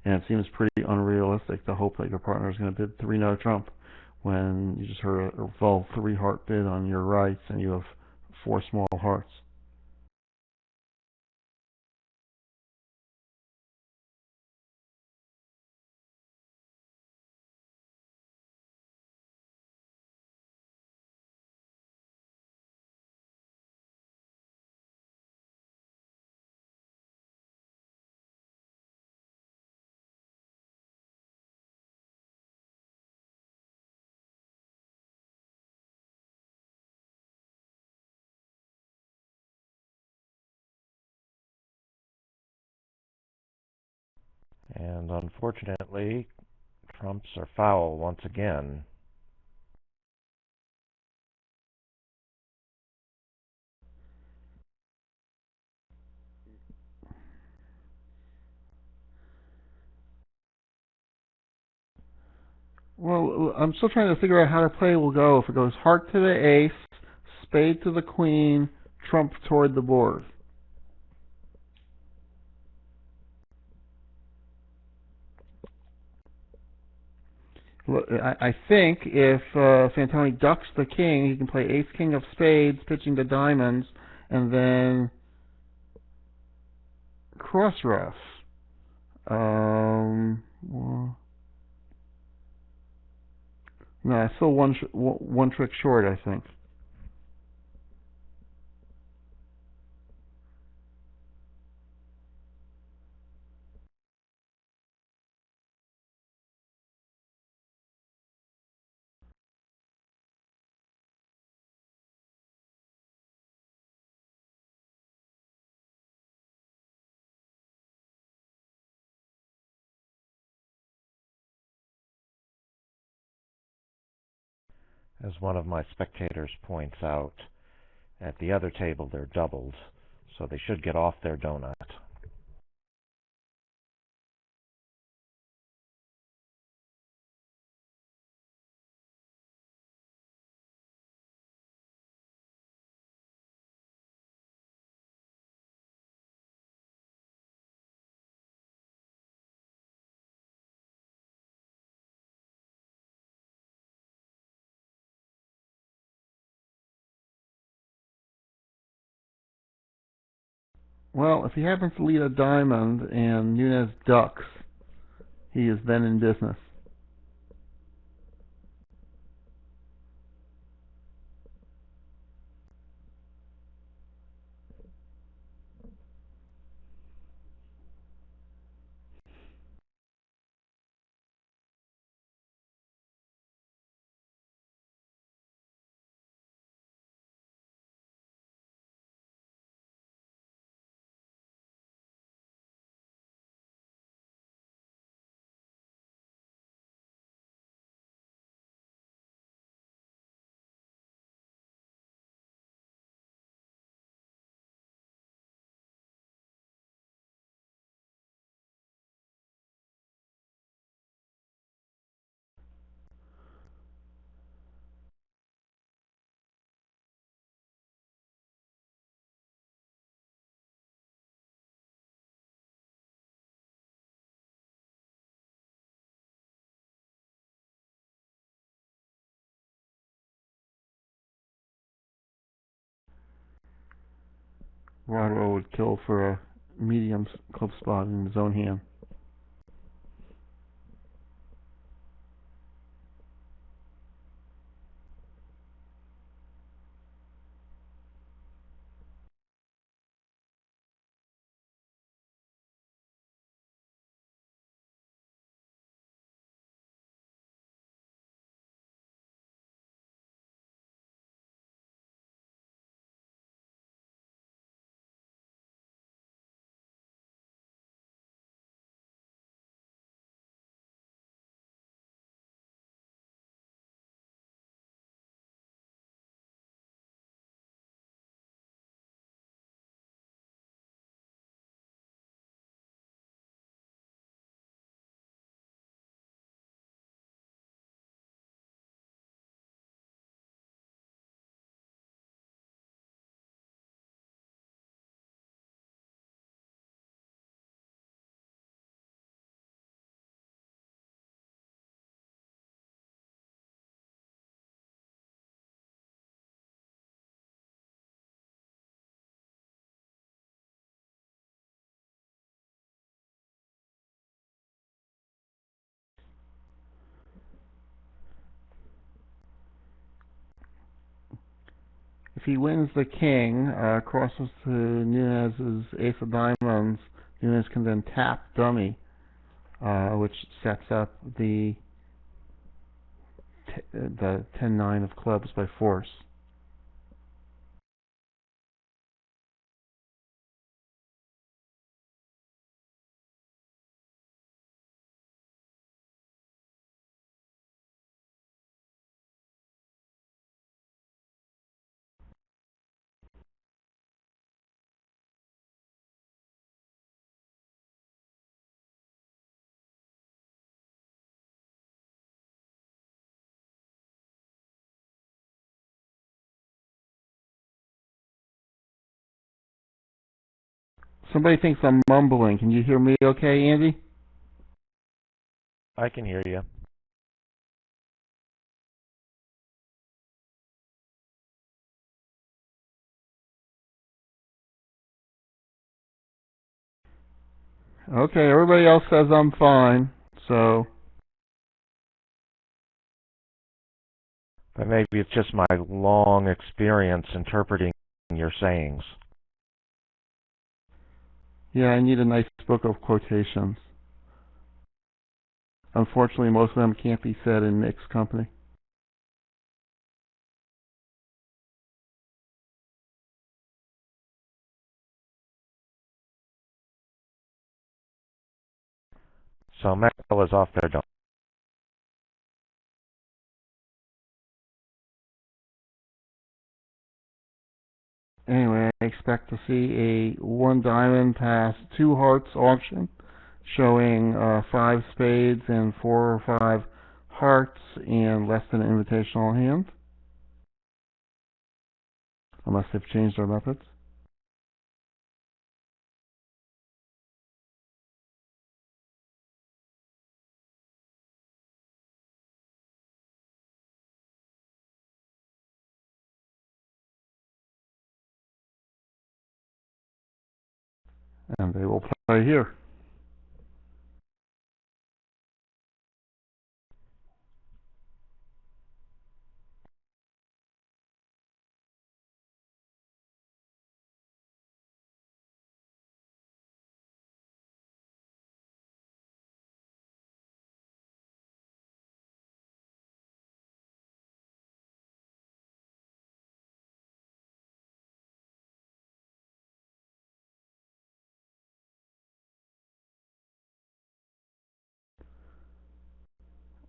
And it seems pretty unrealistic to hope that your partner is going to bid 3 no trump when you just heard a full 3 heart bid on your rights and you have 4 small hearts. And unfortunately, trumps are foul once again. Well, I'm still trying to figure out how the play will go. If it goes heart to the ace, spade to the queen, trump toward the board. I think if Fantoni ducks the king, he can play ace king of spades, pitching the diamonds, and then cross ref. Well, no, still one trick short, I think. As one of my spectators points out, at the other table they're doubled, so they should get off their donut. Well, if he happens to lead a diamond and Nunez ducks, he is then in business. Rodwell would kill for a medium club spot in his own hand. If he wins the king, crosses to Nunez's ace of diamonds, Nunez can then tap dummy, which sets up the 10-9 of clubs by force. Somebody thinks I'm mumbling. Can you hear me okay, Andy? I can hear you. Okay, everybody else says I'm fine, so... But maybe it's just my long experience interpreting your sayings. Yeah, I need a nice book of quotations. Unfortunately, most of them can't be said in mixed company. So Nickell is off there. Anyway, I expect to see a 1 diamond pass 2 hearts auction showing 5 spades and 4 or 5 hearts and less than an invitational hand, unless they've changed their methods. And they will play here.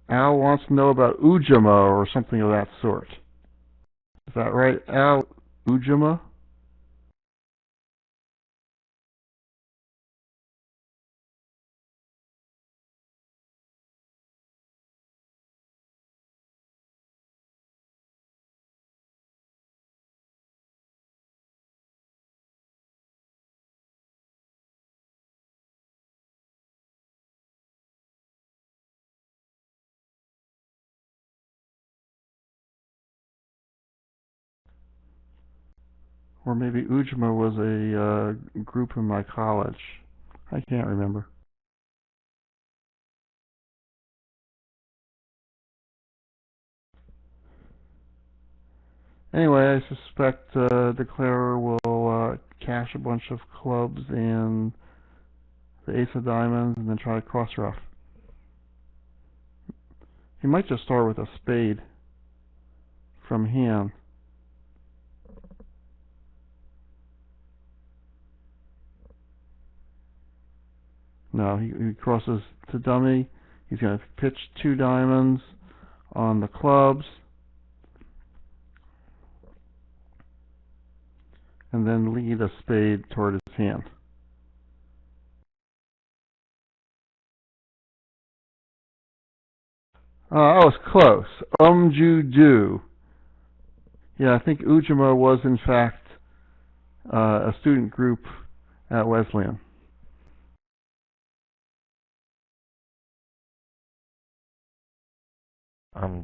Al wants to know about Ujima or something of that sort. Is that right, Al? Ujima? Or maybe Ujima was a group in my college. I can't remember. Anyway, I suspect Declarer will cash a bunch of clubs and the ace of diamonds and then try to cross rough. He might just start with a spade from hand. No, he crosses to dummy. He's going to pitch 2 diamonds on the clubs and then lead a spade toward his hand. I was close. Ju-do. Yeah, I think Ujima was in fact a student group at Wesleyan.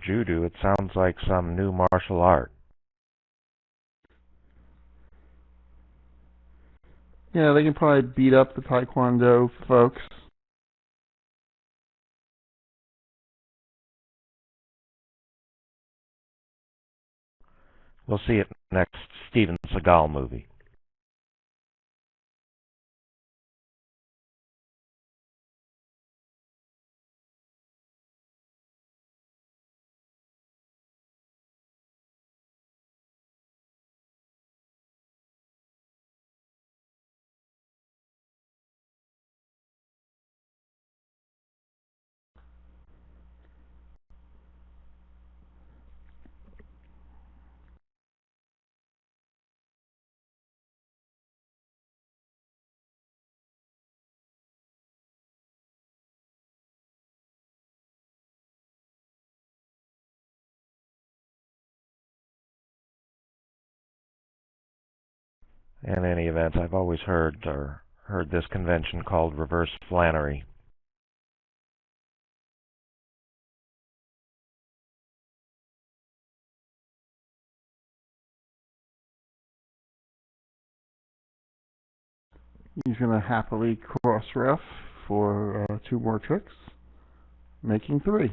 Judo. It sounds like some new martial art. Yeah, they can probably beat up the Taekwondo folks. We'll see it next Steven Seagal movie. In any event, I've always heard or heard this convention called reverse Flannery. He's going to happily cross ref for 2 more tricks, making 3.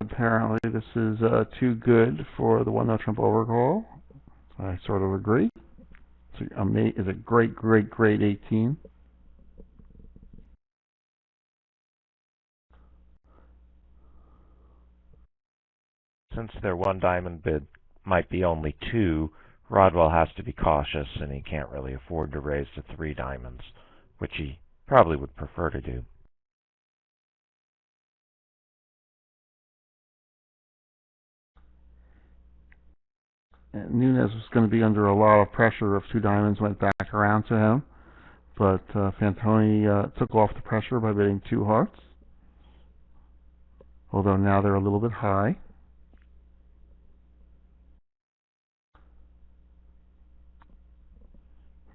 Apparently this is too good for the 1-0 trump overcall. I sort of agree. It's a great 18. Since their 1 diamond bid might be only 2, Rodwell has to be cautious, and he can't really afford to raise to 3 diamonds, which he probably would prefer to do. And Nunes was going to be under a lot of pressure if 2 diamonds went back around to him, but Fantoni took off the pressure by bidding 2 hearts, although now they're a little bit high.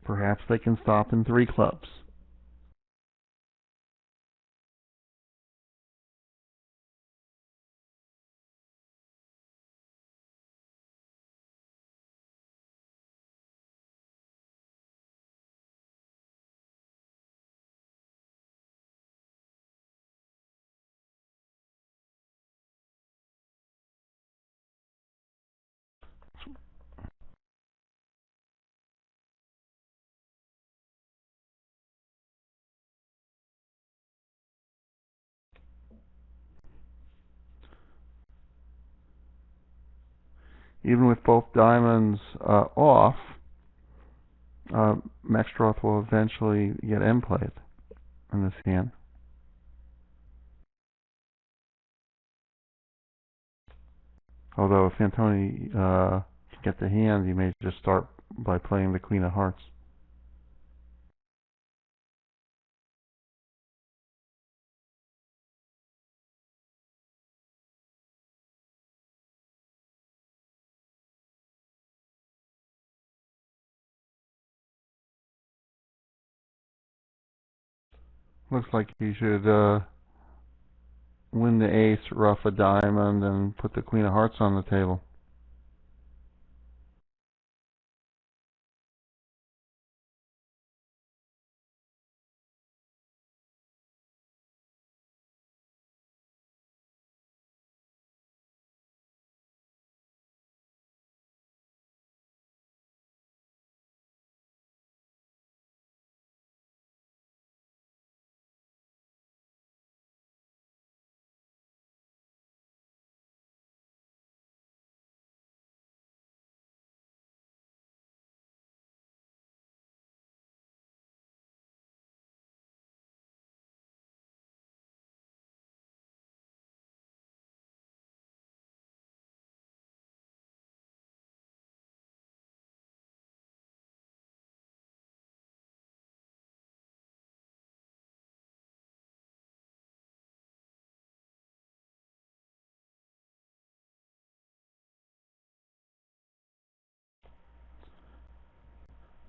Perhaps they can stop in 3 clubs. Even with both diamonds off, Mextroth will eventually get M played in this hand. Although if Fantoni can get the hand, he may just start by playing the Queen of Hearts. Looks like he should win the ace, ruff a diamond, and put the Queen of Hearts on the table.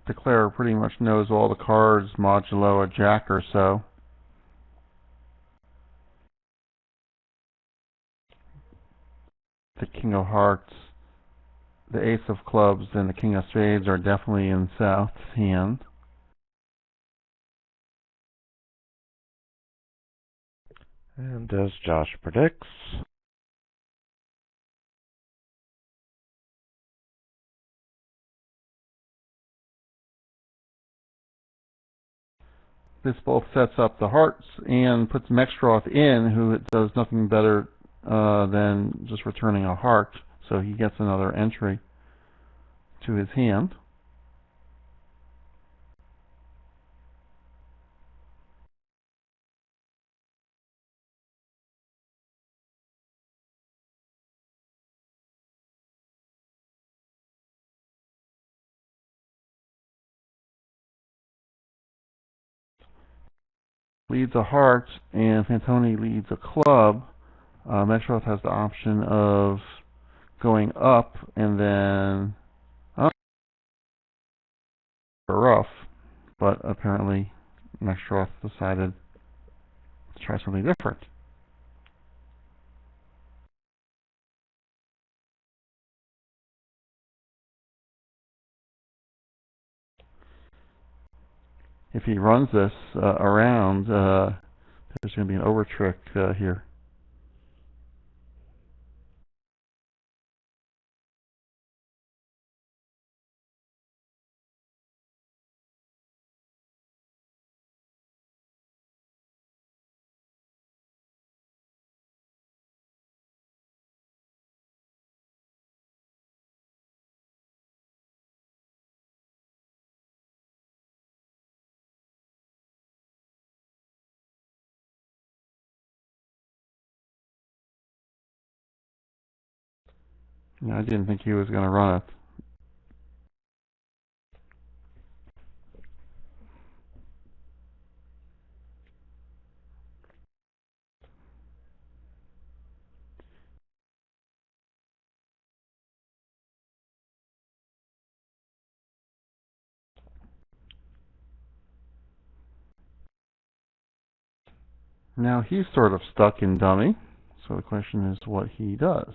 Declarer pretty much knows all the cards modulo a jack or so. The King of Hearts, the Ace of Clubs, and the King of Spades are definitely in South's hand. And as Josh predicts, this both sets up the hearts and puts Mextroth in, who does nothing better than just returning a heart. So he gets another entry to his hand. Leads a heart, and Fantoni leads a club. Mextroth has the option of going up and then up for rough, but apparently Mextroth decided to try something different. If he runs this around, there's going to be an over trick here. I didn't think he was going to run it. Now he's sort of stuck in dummy, so the question is what he does.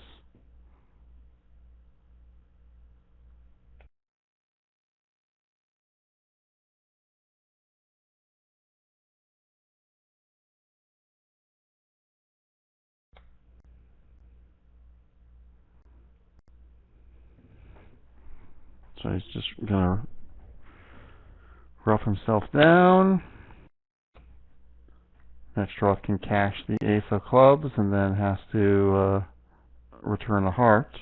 So he's just going to rough himself down. Mextroth can cash the ace of clubs and then has to return a heart.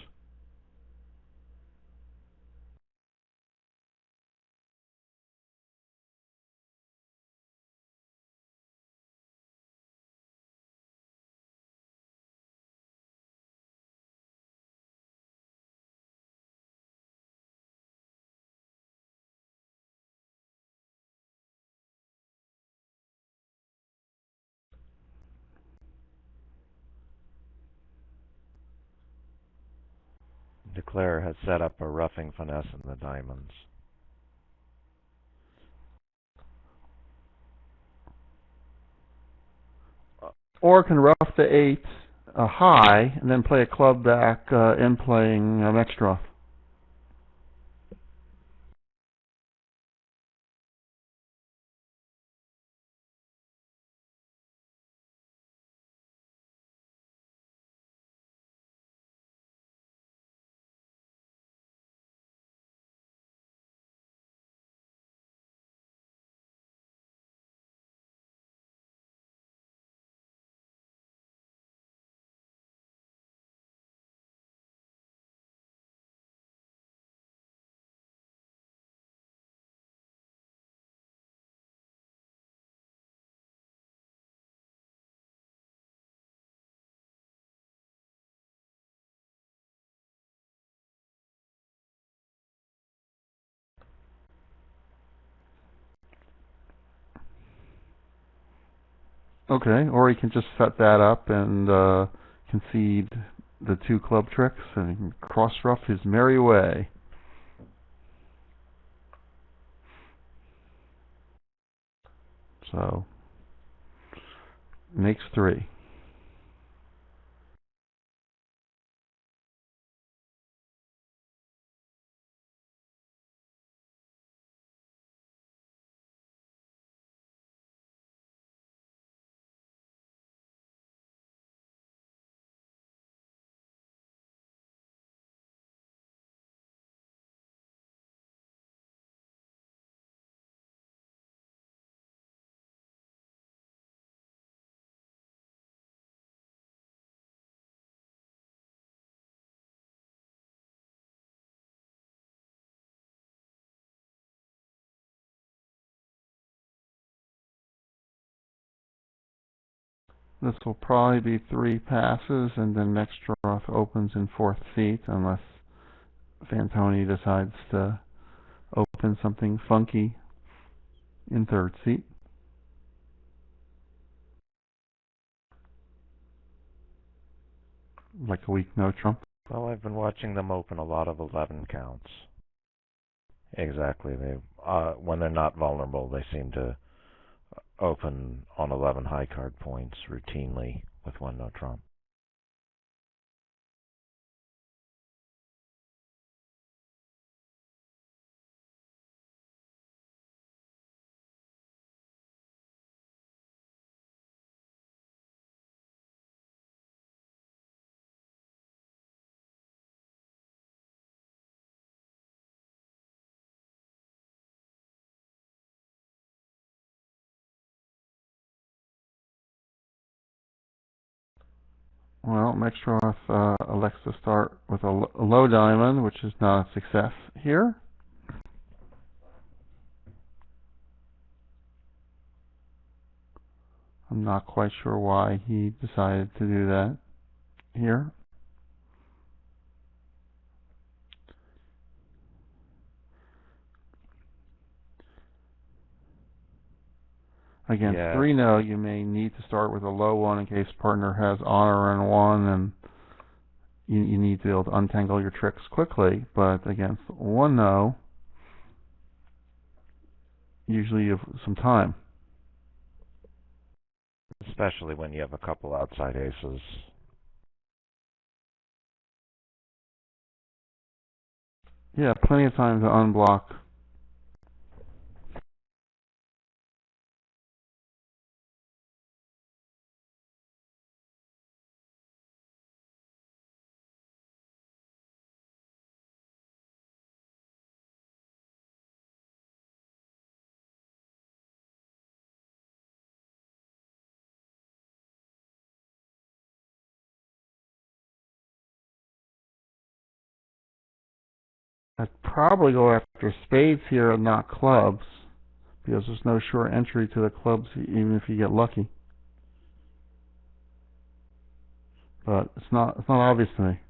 Nickell has set up a roughing finesse in the diamonds. Or can rough the 8 high and then play a club back in playing Mextroth. Okay, or he can just set that up and concede the 2 club tricks and he can cross rough his merry way. So, makes 3. This will probably be 3 passes, and then Nextroth opens in 4th seat, unless Fantoni decides to open something funky in 3rd seat. Like a weak no trump. Well, I've been watching them open a lot of 11 counts. Exactly. When they're not vulnerable, they seem to open on 11 high card points routinely with 1 no trump. Well, Nextroth elects to start with a low diamond, which is not a success here. I'm not quite sure why he decided to do that here. Against 3-0, you may need to start with a low one in case partner has honor in 1, and you need to be able to untangle your tricks quickly. But against 1-0, usually you have some time. Especially when you have a couple outside aces. Yeah, plenty of time to unblock. I'd probably go after spades here and not clubs, because there's no sure entry to the clubs even if you get lucky. But it's not obvious to me.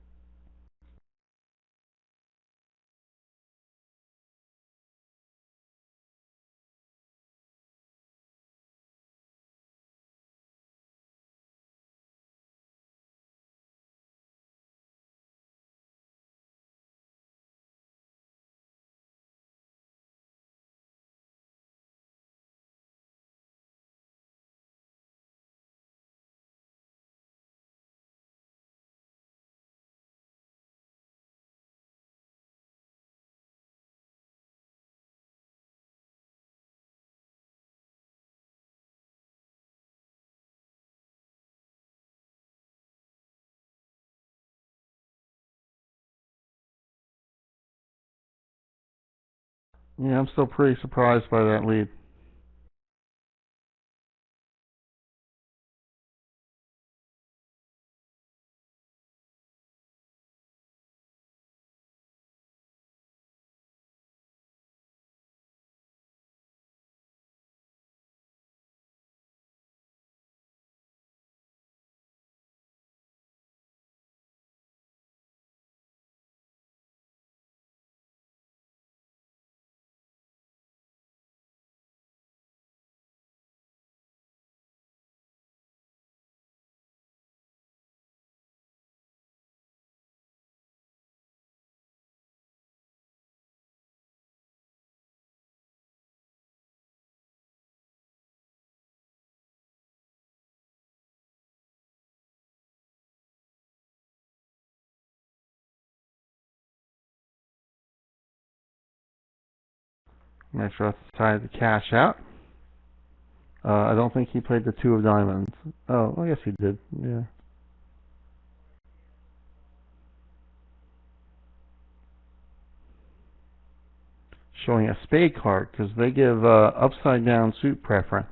Yeah, I'm still pretty surprised by that lead. Nextroth decided to cash out. I don't think he played the 2 of diamonds. Oh, I guess he did. Yeah. Showing a spade card because they give upside down suit preference.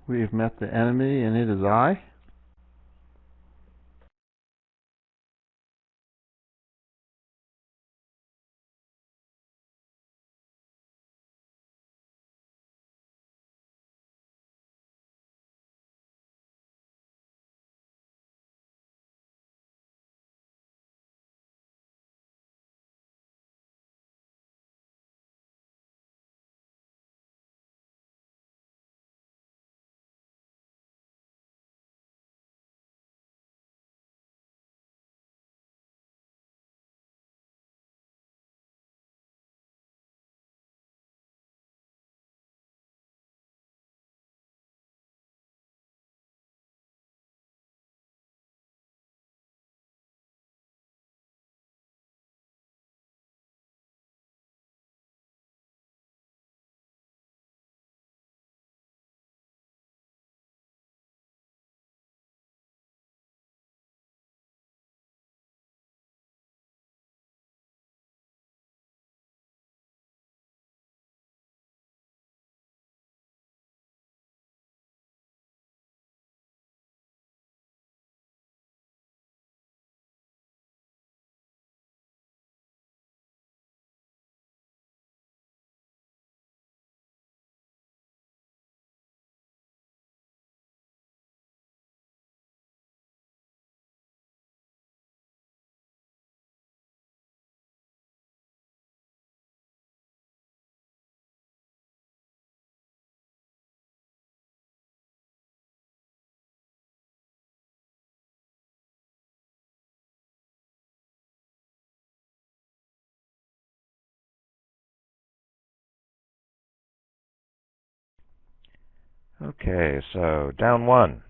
We have met the enemy, and it is I. Okay, so down one.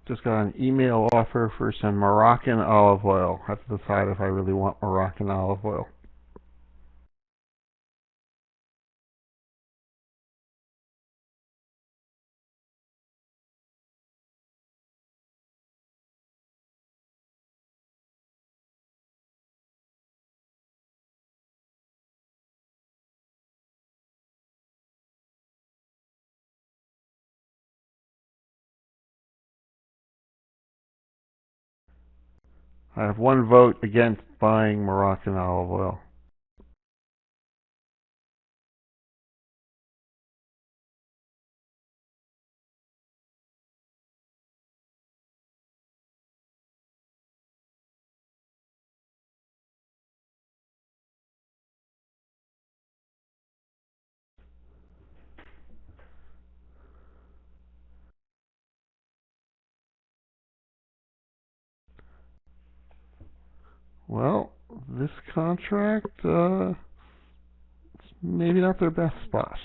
Just got an email offer for some Moroccan olive oil. I have to decide if I really want Moroccan olive oil. I have one vote against buying Moroccan olive oil. Well, this contract, it's maybe not their best spot.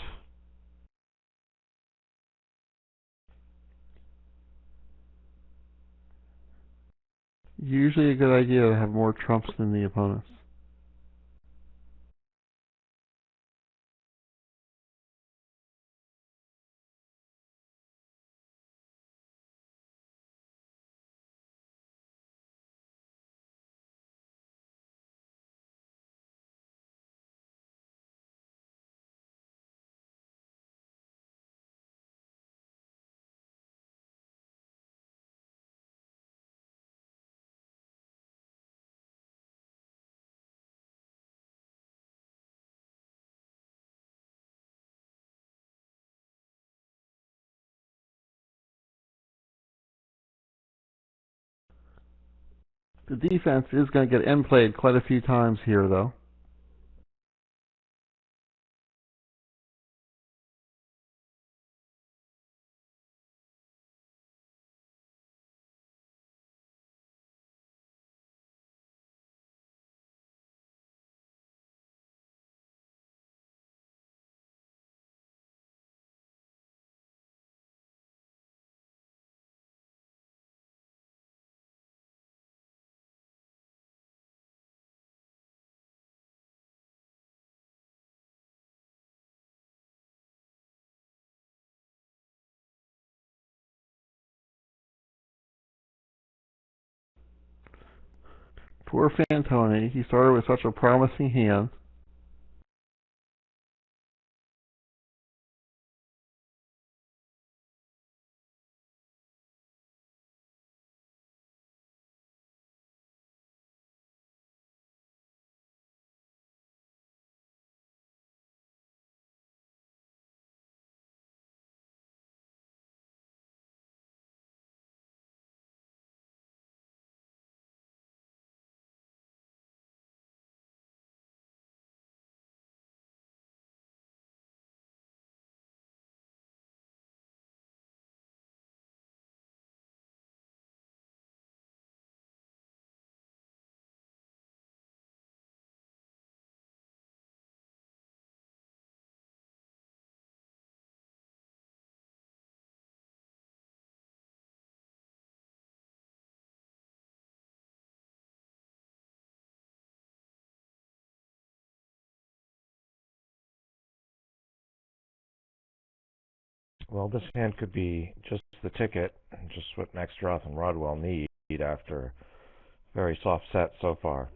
Usually a good idea to have more trumps than the opponents. The defense is going to get end played quite a few times here, though. Poor Fantoni. He started with such a promising hand. Well, this hand could be just the ticket, just what Nextroth and Rodwell need after very soft set so far.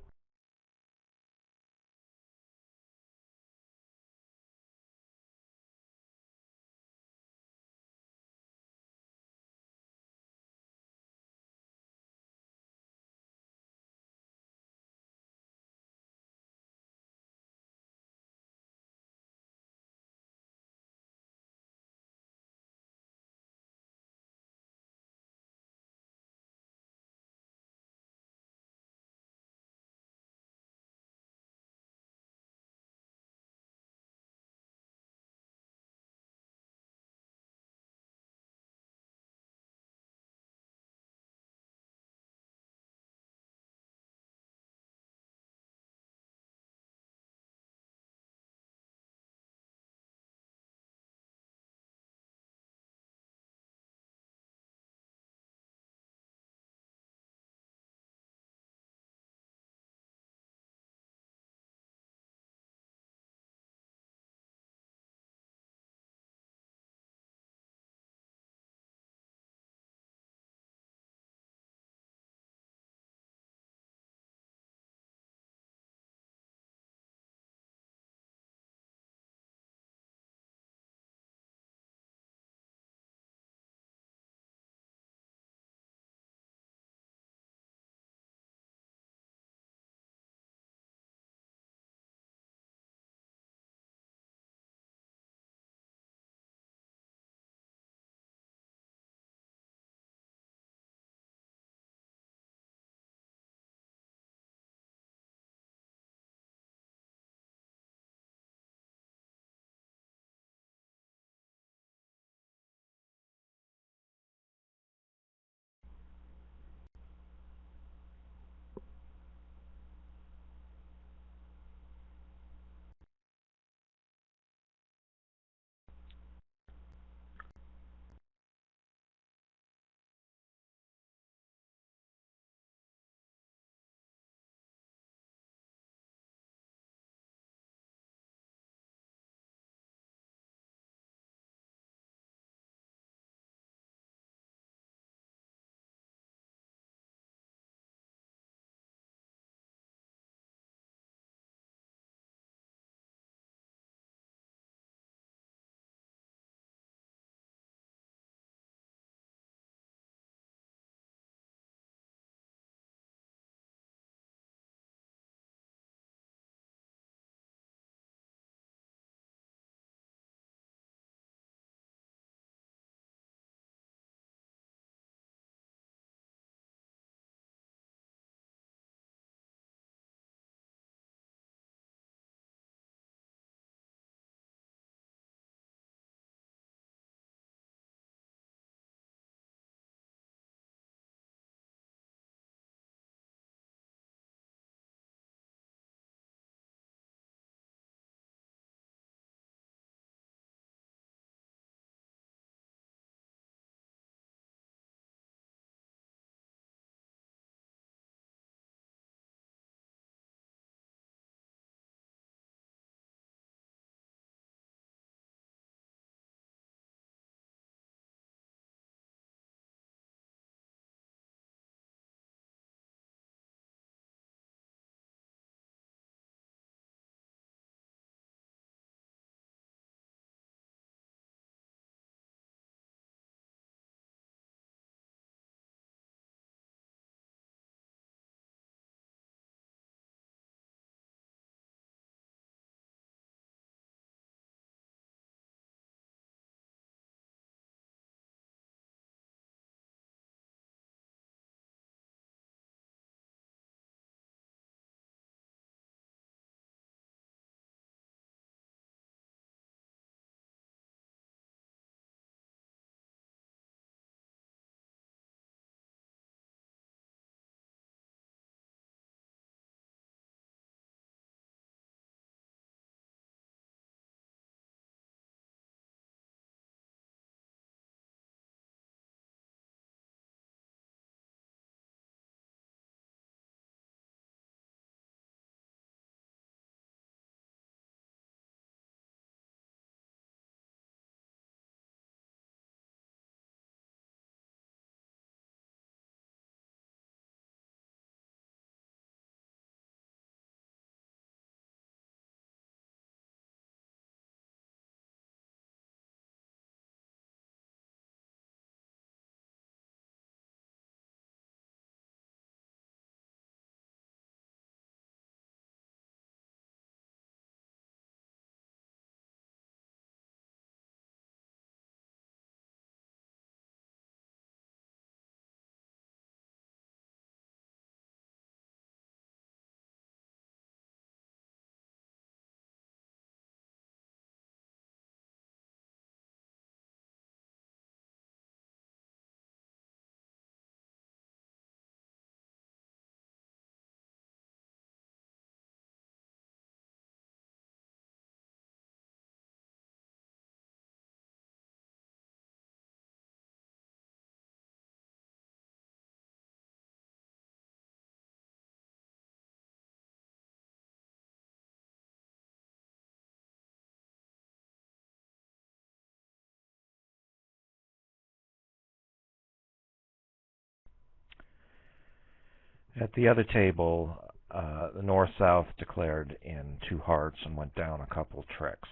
At the other table, the North-South declared in two hearts and went down a couple tricks.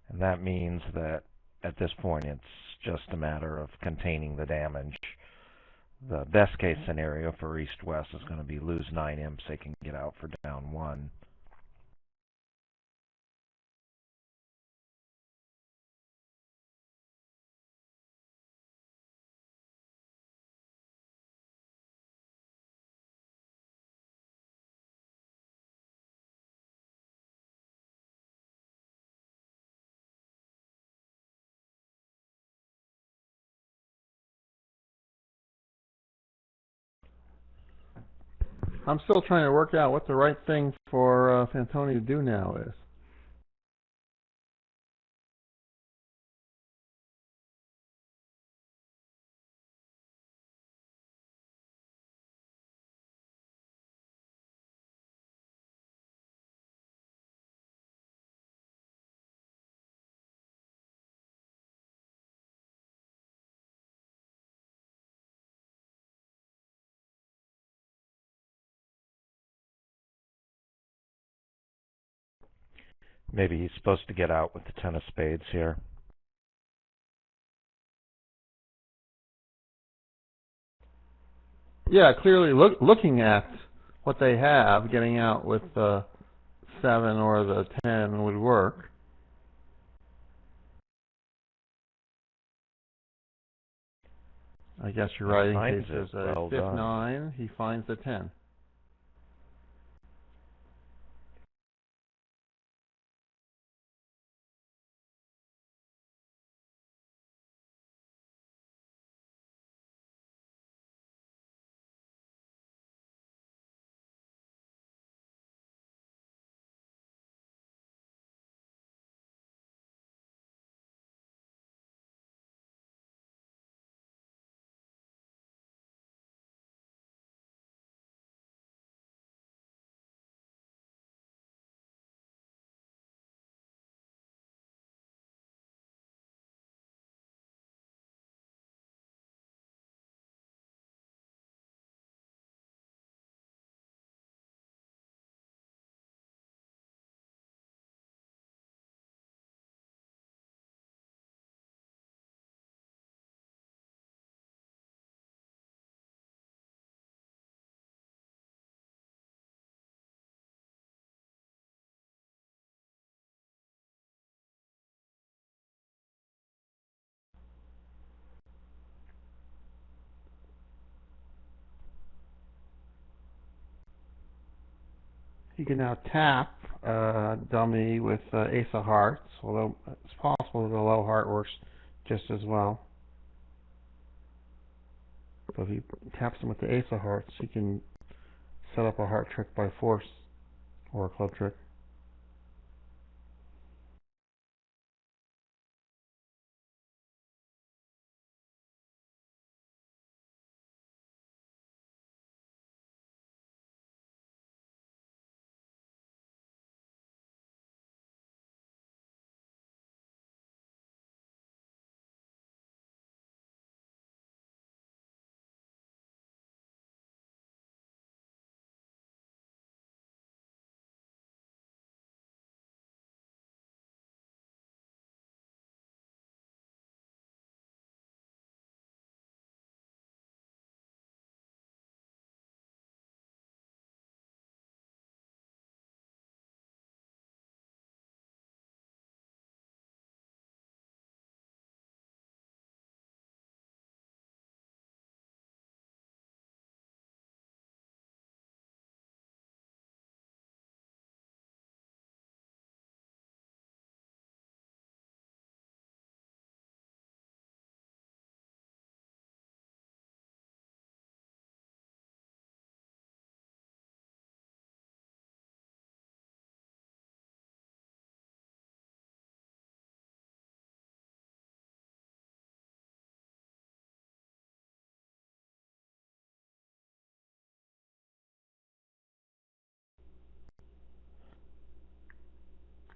And that means that at this point it's just a matter of containing the damage. The best case scenario for East-West is going to be lose 9 imps, they can get out for down 1. I'm still trying to work out what the right thing for Fantoni to do now is. Maybe he's supposed to get out with the 10 of spades here. Yeah, clearly looking at what they have, getting out with the 7 or the 10 would work. I guess you're right. In case there's a well fifth done. 9, he finds the 10. He can now tap dummy with ace of hearts, although it's possible the low heart works just as well. But if he taps him with the ace of hearts, he can set up a heart trick by force or a club trick.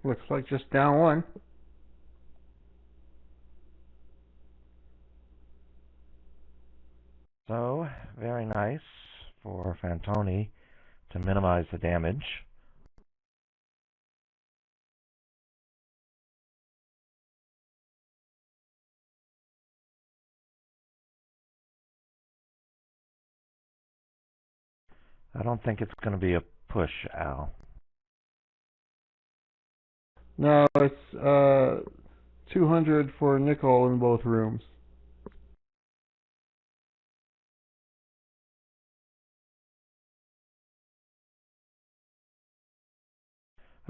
Looks like just down 1. So, very nice for Fantoni to minimize the damage. I don't think it's going to be a push, Al. No, it's 200 for Nickell in both rooms.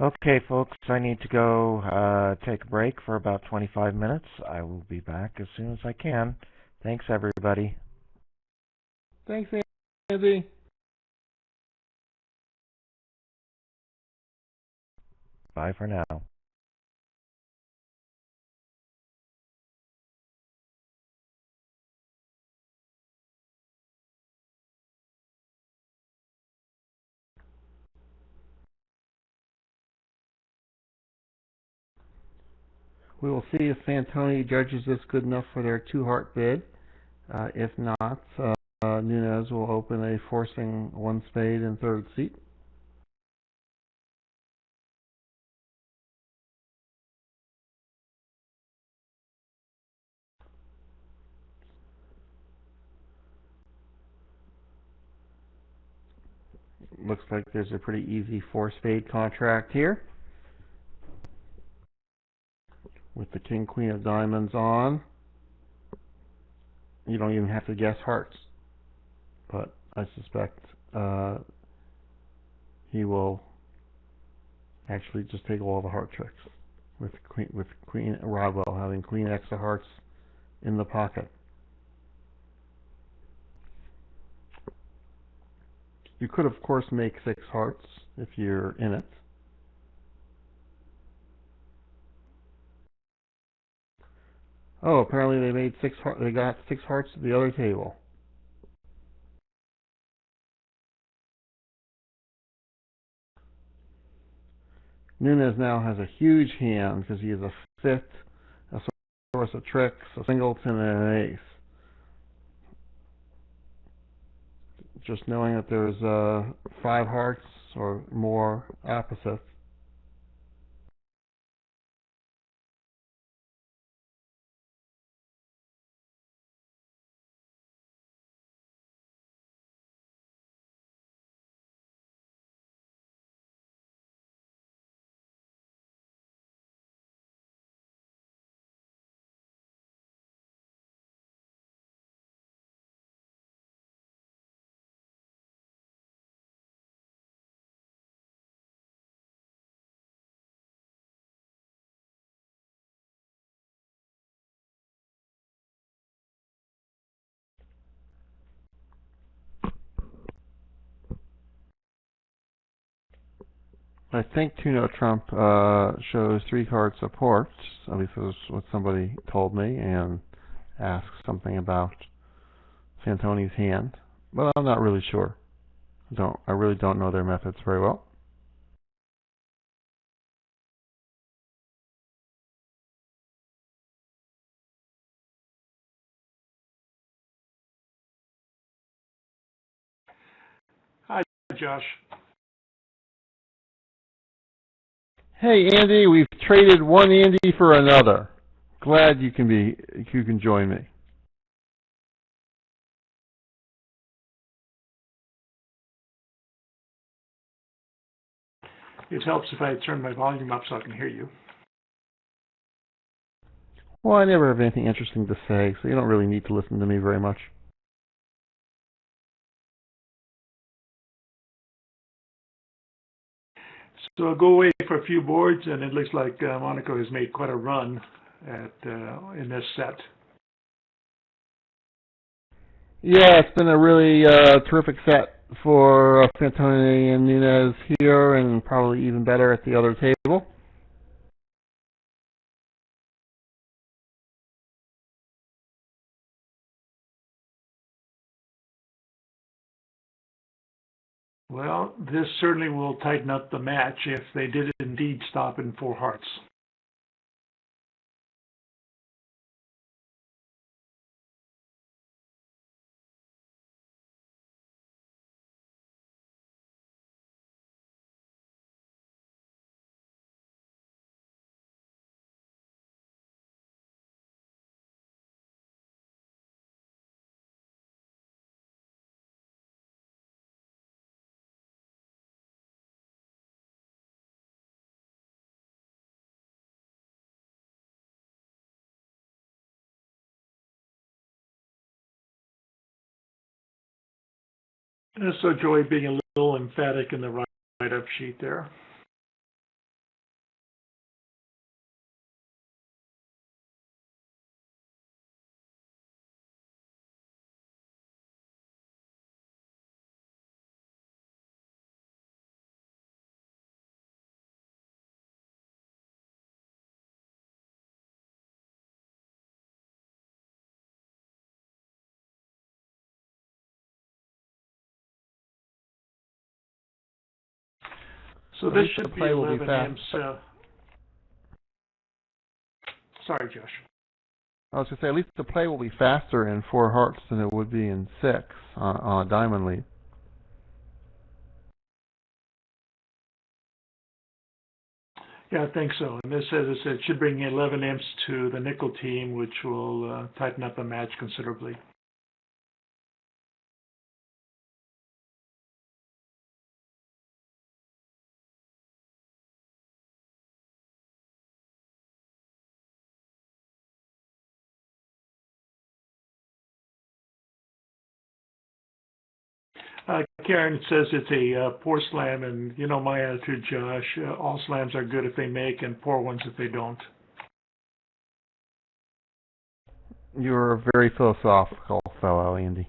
Okay, folks, I need to go take a break for about 25 minutes. I will be back as soon as I can. Thanks, everybody. Thanks, Andy. Bye for now. We will see if Fantoni judges this good enough for their two-heart bid. If not, Nunez will open a forcing one spade in third seat. Looks like there's a pretty easy four-spade contract here, with the king, queen of diamonds on. You don't even have to guess hearts, but I suspect he will actually just take all the heart tricks with Queen Rodwell having Queen X of hearts in the pocket. You could, of course, make 6 hearts if you're in it. Oh, apparently they made 6 hearts. They got 6 hearts at the other table. Nunez now has a huge hand because he has a 5th, a source of tricks, a singleton, and an ace. Just knowing that there's 5 hearts or more opposites. I think 2-note trump shows 3 card support. At least that's what somebody told me, and asked something about Fantoni's hand, but I'm not really sure. I really don't know their methods very well. Hi, Josh. Hey, Andy, we've traded one Andy for another. Glad you can join me. It helps if I turn my volume up so I can hear you. Well, I never have anything interesting to say, so you don't really need to listen to me very much. So I'll go away for a few boards, and it looks like Monaco has made quite a run in this set. Yeah, it's been a really terrific set for Fantoni and Nunez here, and probably even better at the other table. Well, this certainly will tighten up the match if they did indeed stop in 4 hearts. So Joey being a little emphatic in the write-up sheet there. So this should be 11 amps. Sorry, Josh. I was going to say, at least the play will be faster in 4 hearts than it would be in 6 on a diamond lead. Yeah, I think so. And this, as I said, should bring 11 amps to the Nickell team, which will tighten up the match considerably. Karen says it's a poor slam, and you know my attitude, Josh. All slams are good if they make, and poor ones if they don't. You're a very philosophical fellow, Andy.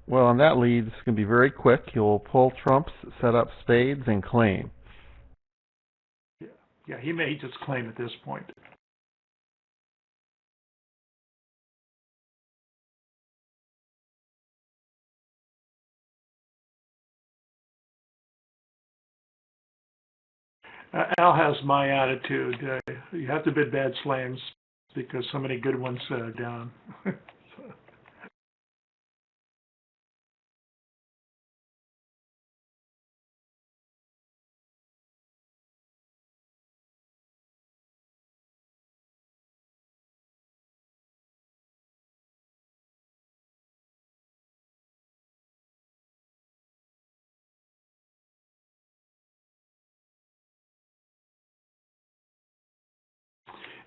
Well, on that lead, it's going to be very quick. You'll pull trumps, set up spades, and claim. Yeah, he may just claim at this point. Al has my attitude. You have to bid bad slams because so many good ones are down.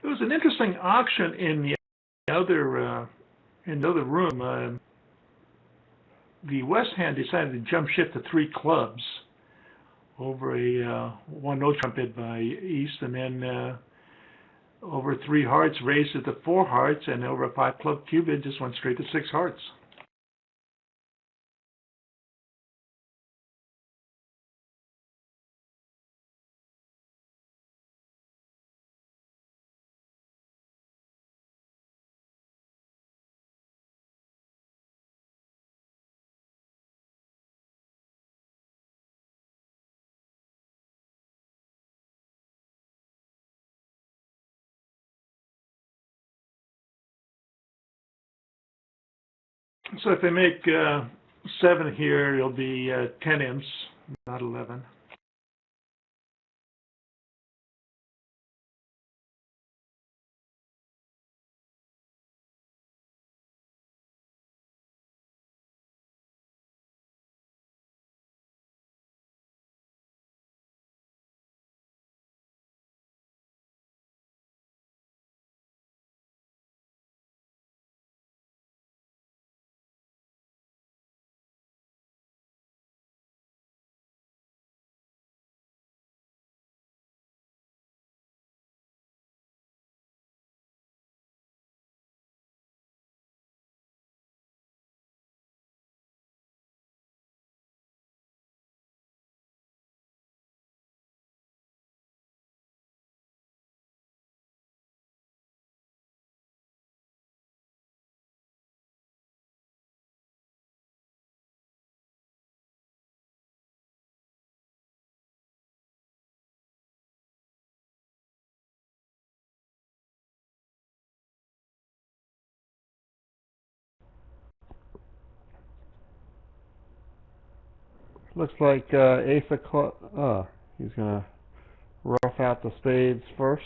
It was an interesting auction in the other room. The West hand decided to jump ship to 3 clubs over a 1-no trump bid by East, and then over 3 hearts raised it to 4 hearts, and over a 5 club cube bid just went straight to 6 hearts. So if they make 7 here, it'll be 10 imps, not 11. Looks like ace of clubs. He's going to rough out the spades first.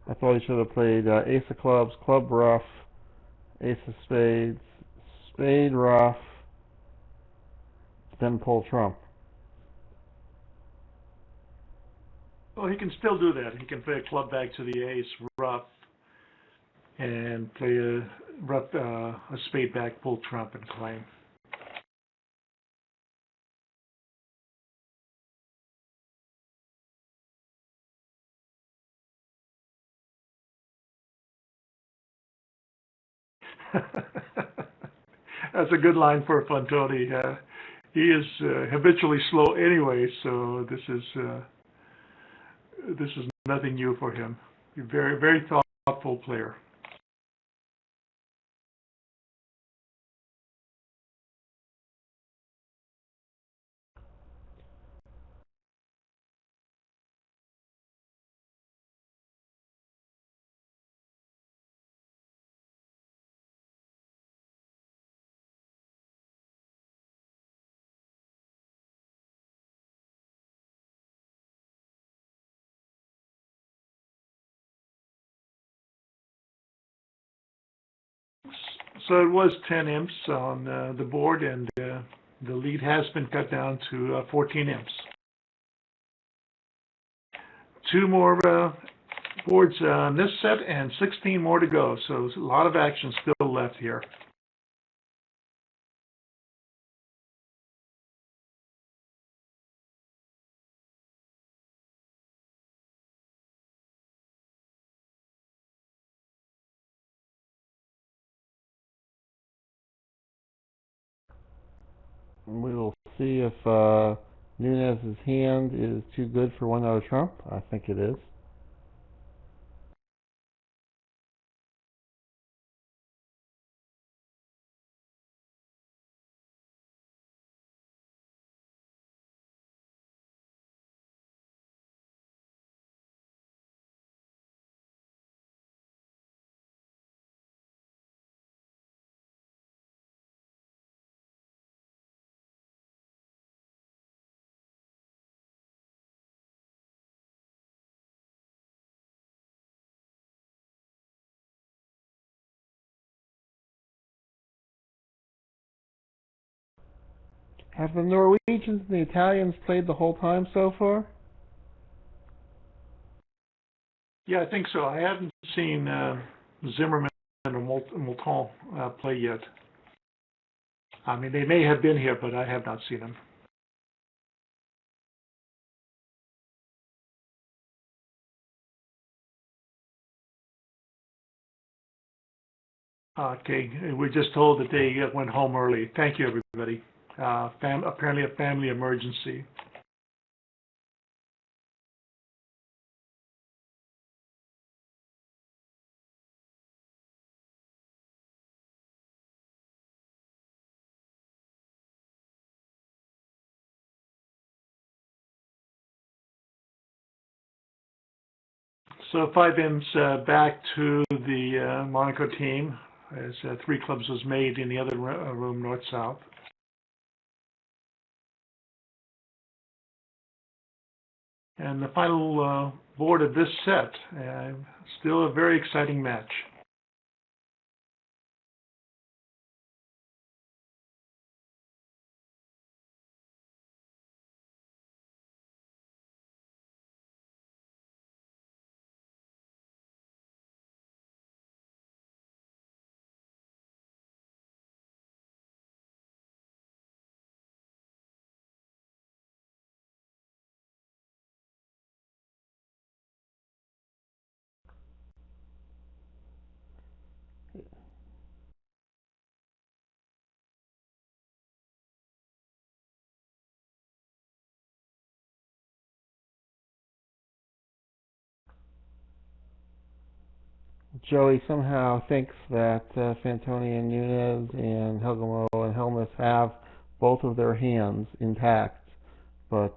I thought he should have played ace of clubs, club rough, ace of spades, spade rough, then pull trump. Well, he can still do that. He can play a club back to the ace rough and play a spade back full trump and claim. That's a good line for Fantoni. He is habitually slow anyway, so this is nothing new for him. He's a very, very thoughtful player. So it was 10 imps on the board, and the lead has been cut down to 14 imps. Two more boards on this set and 16 more to go, so there's a lot of action still left here. We will see if Nunez's hand is too good for one out of trump. I think it is. Have the Norwegians and the Italians played the whole time so far? Yeah, I think so. I haven't seen Zimmerman or Moulton play yet. I mean, they may have been here, but I have not seen them. Okay, we're just told that they went home early. Thank you, everybody. Apparently a family emergency. So 5 imps back to the Monaco team, as 3 clubs was made in the other room, north-south. And the final board of this set, still a very exciting match. Joey somehow thinks that Fantoni and Nunez and Helgamo and Helmuth have both of their hands intact, but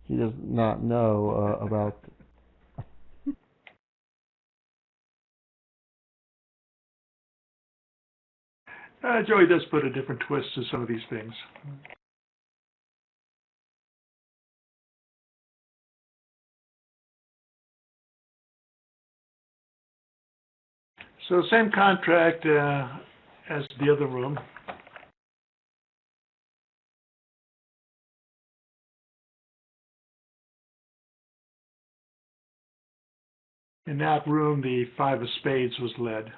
he does not know about. Joey does put a different twist to some of these things. So same contract as the other room. In that room, the 5 of spades was led.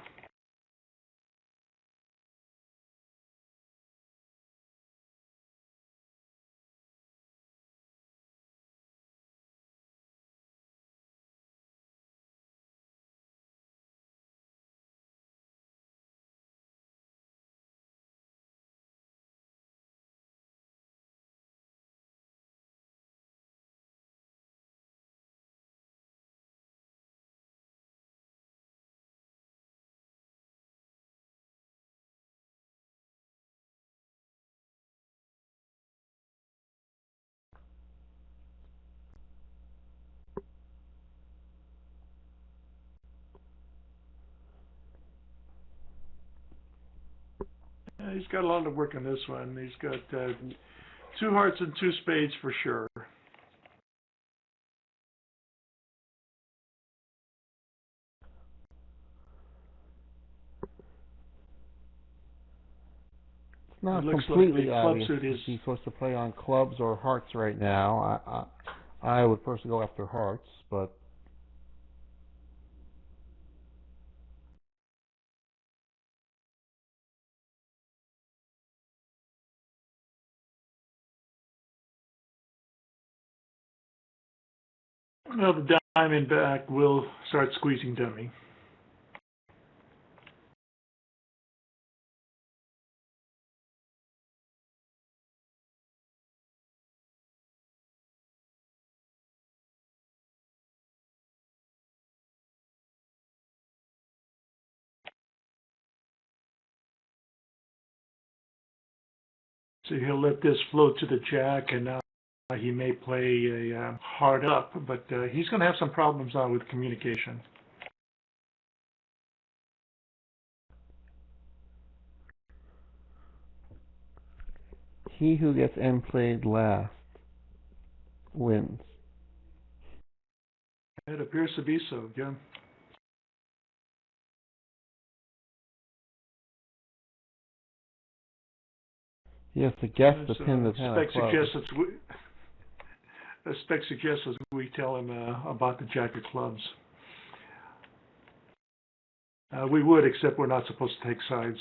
He's got a lot of work on this one. He's got 2 hearts and 2 spades for sure. It's not looks completely like the club obvious suit is. if he's supposed to play on clubs or hearts right now. I would personally go after hearts, but Well, the diamond back will start squeezing dummy. So he'll let this float to the jack, and now he may play a hard up, but he's going to have some problems now with communication. he who gets end played last wins. It appears to be so, yeah. He has to guess the So pin, the 10 of clubs. Spec suggests we tell him about the jack of clubs. We would, except we're not supposed to take sides.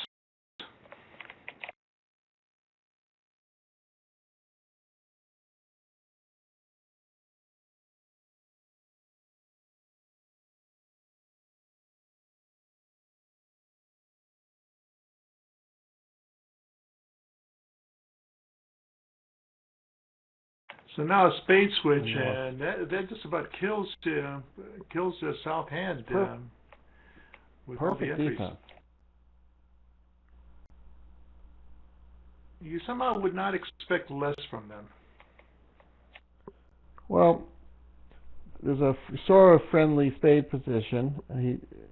So now a spade switch, and that just about kills the south hand with all the Perfect entries. defense. You somehow would not expect less from them. Well, there's a sort of friendly spade position,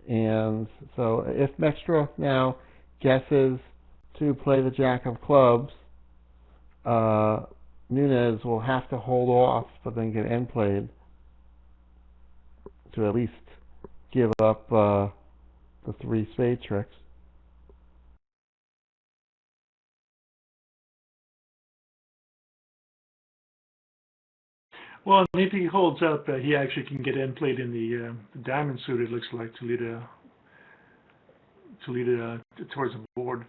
and so if Meckstroke now guesses to play the jack of clubs, Nunez will have to hold off, but then get end played to at least give up the 3 spade tricks. Well, if he holds up, he actually can get end played in the diamond suit. It looks like to lead towards the board.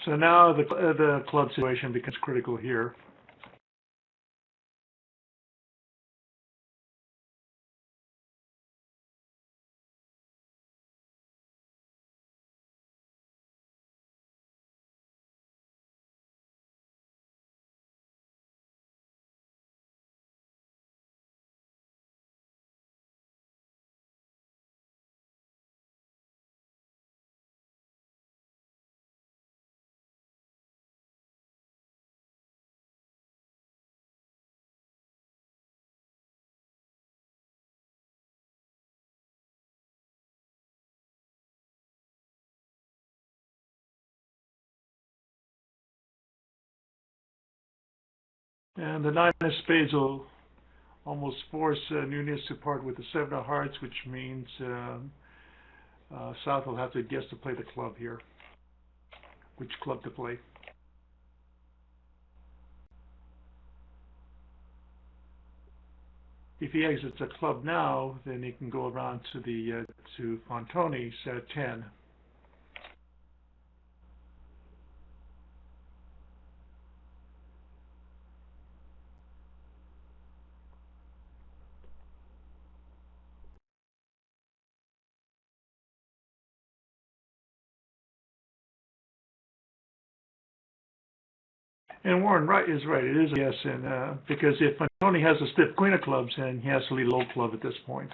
So now the club situation becomes critical here. And the 9 of spades will almost force Nunez to part with the 7 of hearts, which means South will have to guess to play the club here. Which club to play. if he exits a club now, then he can go around to the to Fontoni's 10. And Warren is right. It is a yes, and because if Fontoni has a stiff queen of clubs, then he has to lead low club at this point.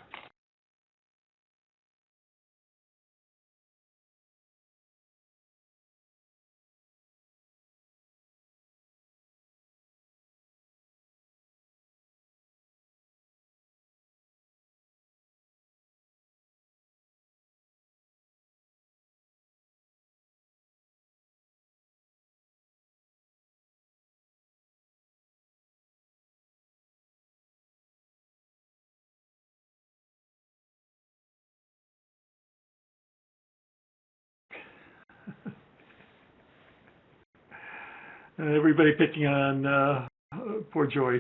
Everybody picking on poor Joy.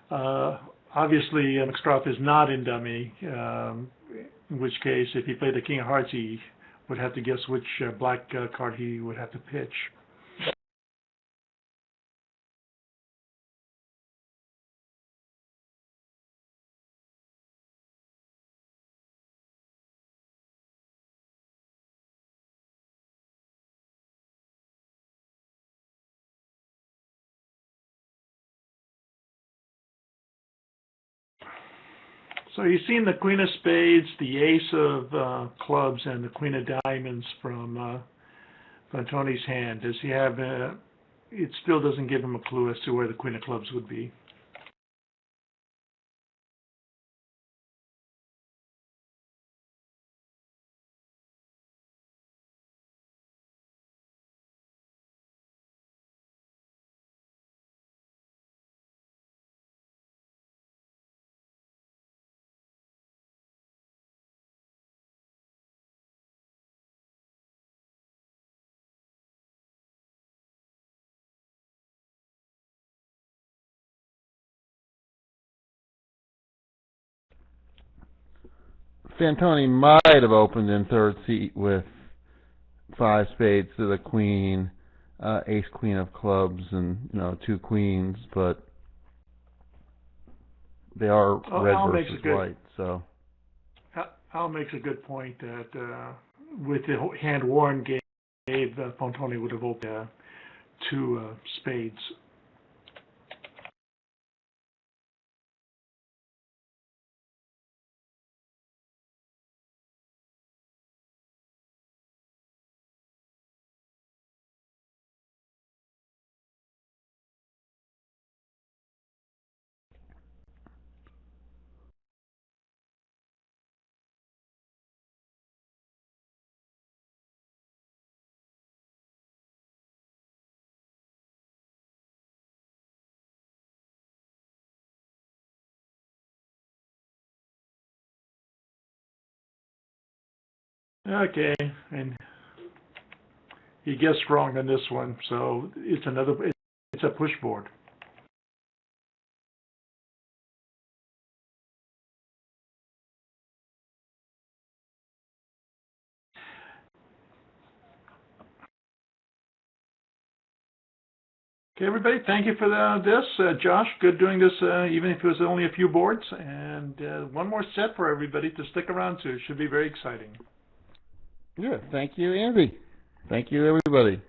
Obviously, McStroff is not in dummy, in which case, if he played the king of hearts, he would have to guess which black card he would have to pitch. So you've seen the queen of spades, the ace of clubs, and the queen of diamonds from Fontoni's hand. Does he have? It still doesn't give him a clue as to where the queen of clubs would be. Fantoni might have opened in third seat with 5 spades to the queen, ace queen of clubs, and 2 queens, but they are red versus white. So Al makes a good point that with the hand Warren gave, Fontoni would have opened 2 spades. Okay, and he guessed wrong on this one, so it's a push board. Okay, everybody, thank you for this. Josh, good doing this, even if it was only a few boards. And one more set for everybody to stick around to. It should be very exciting. Yeah, thank you, Andy. Thank you, everybody.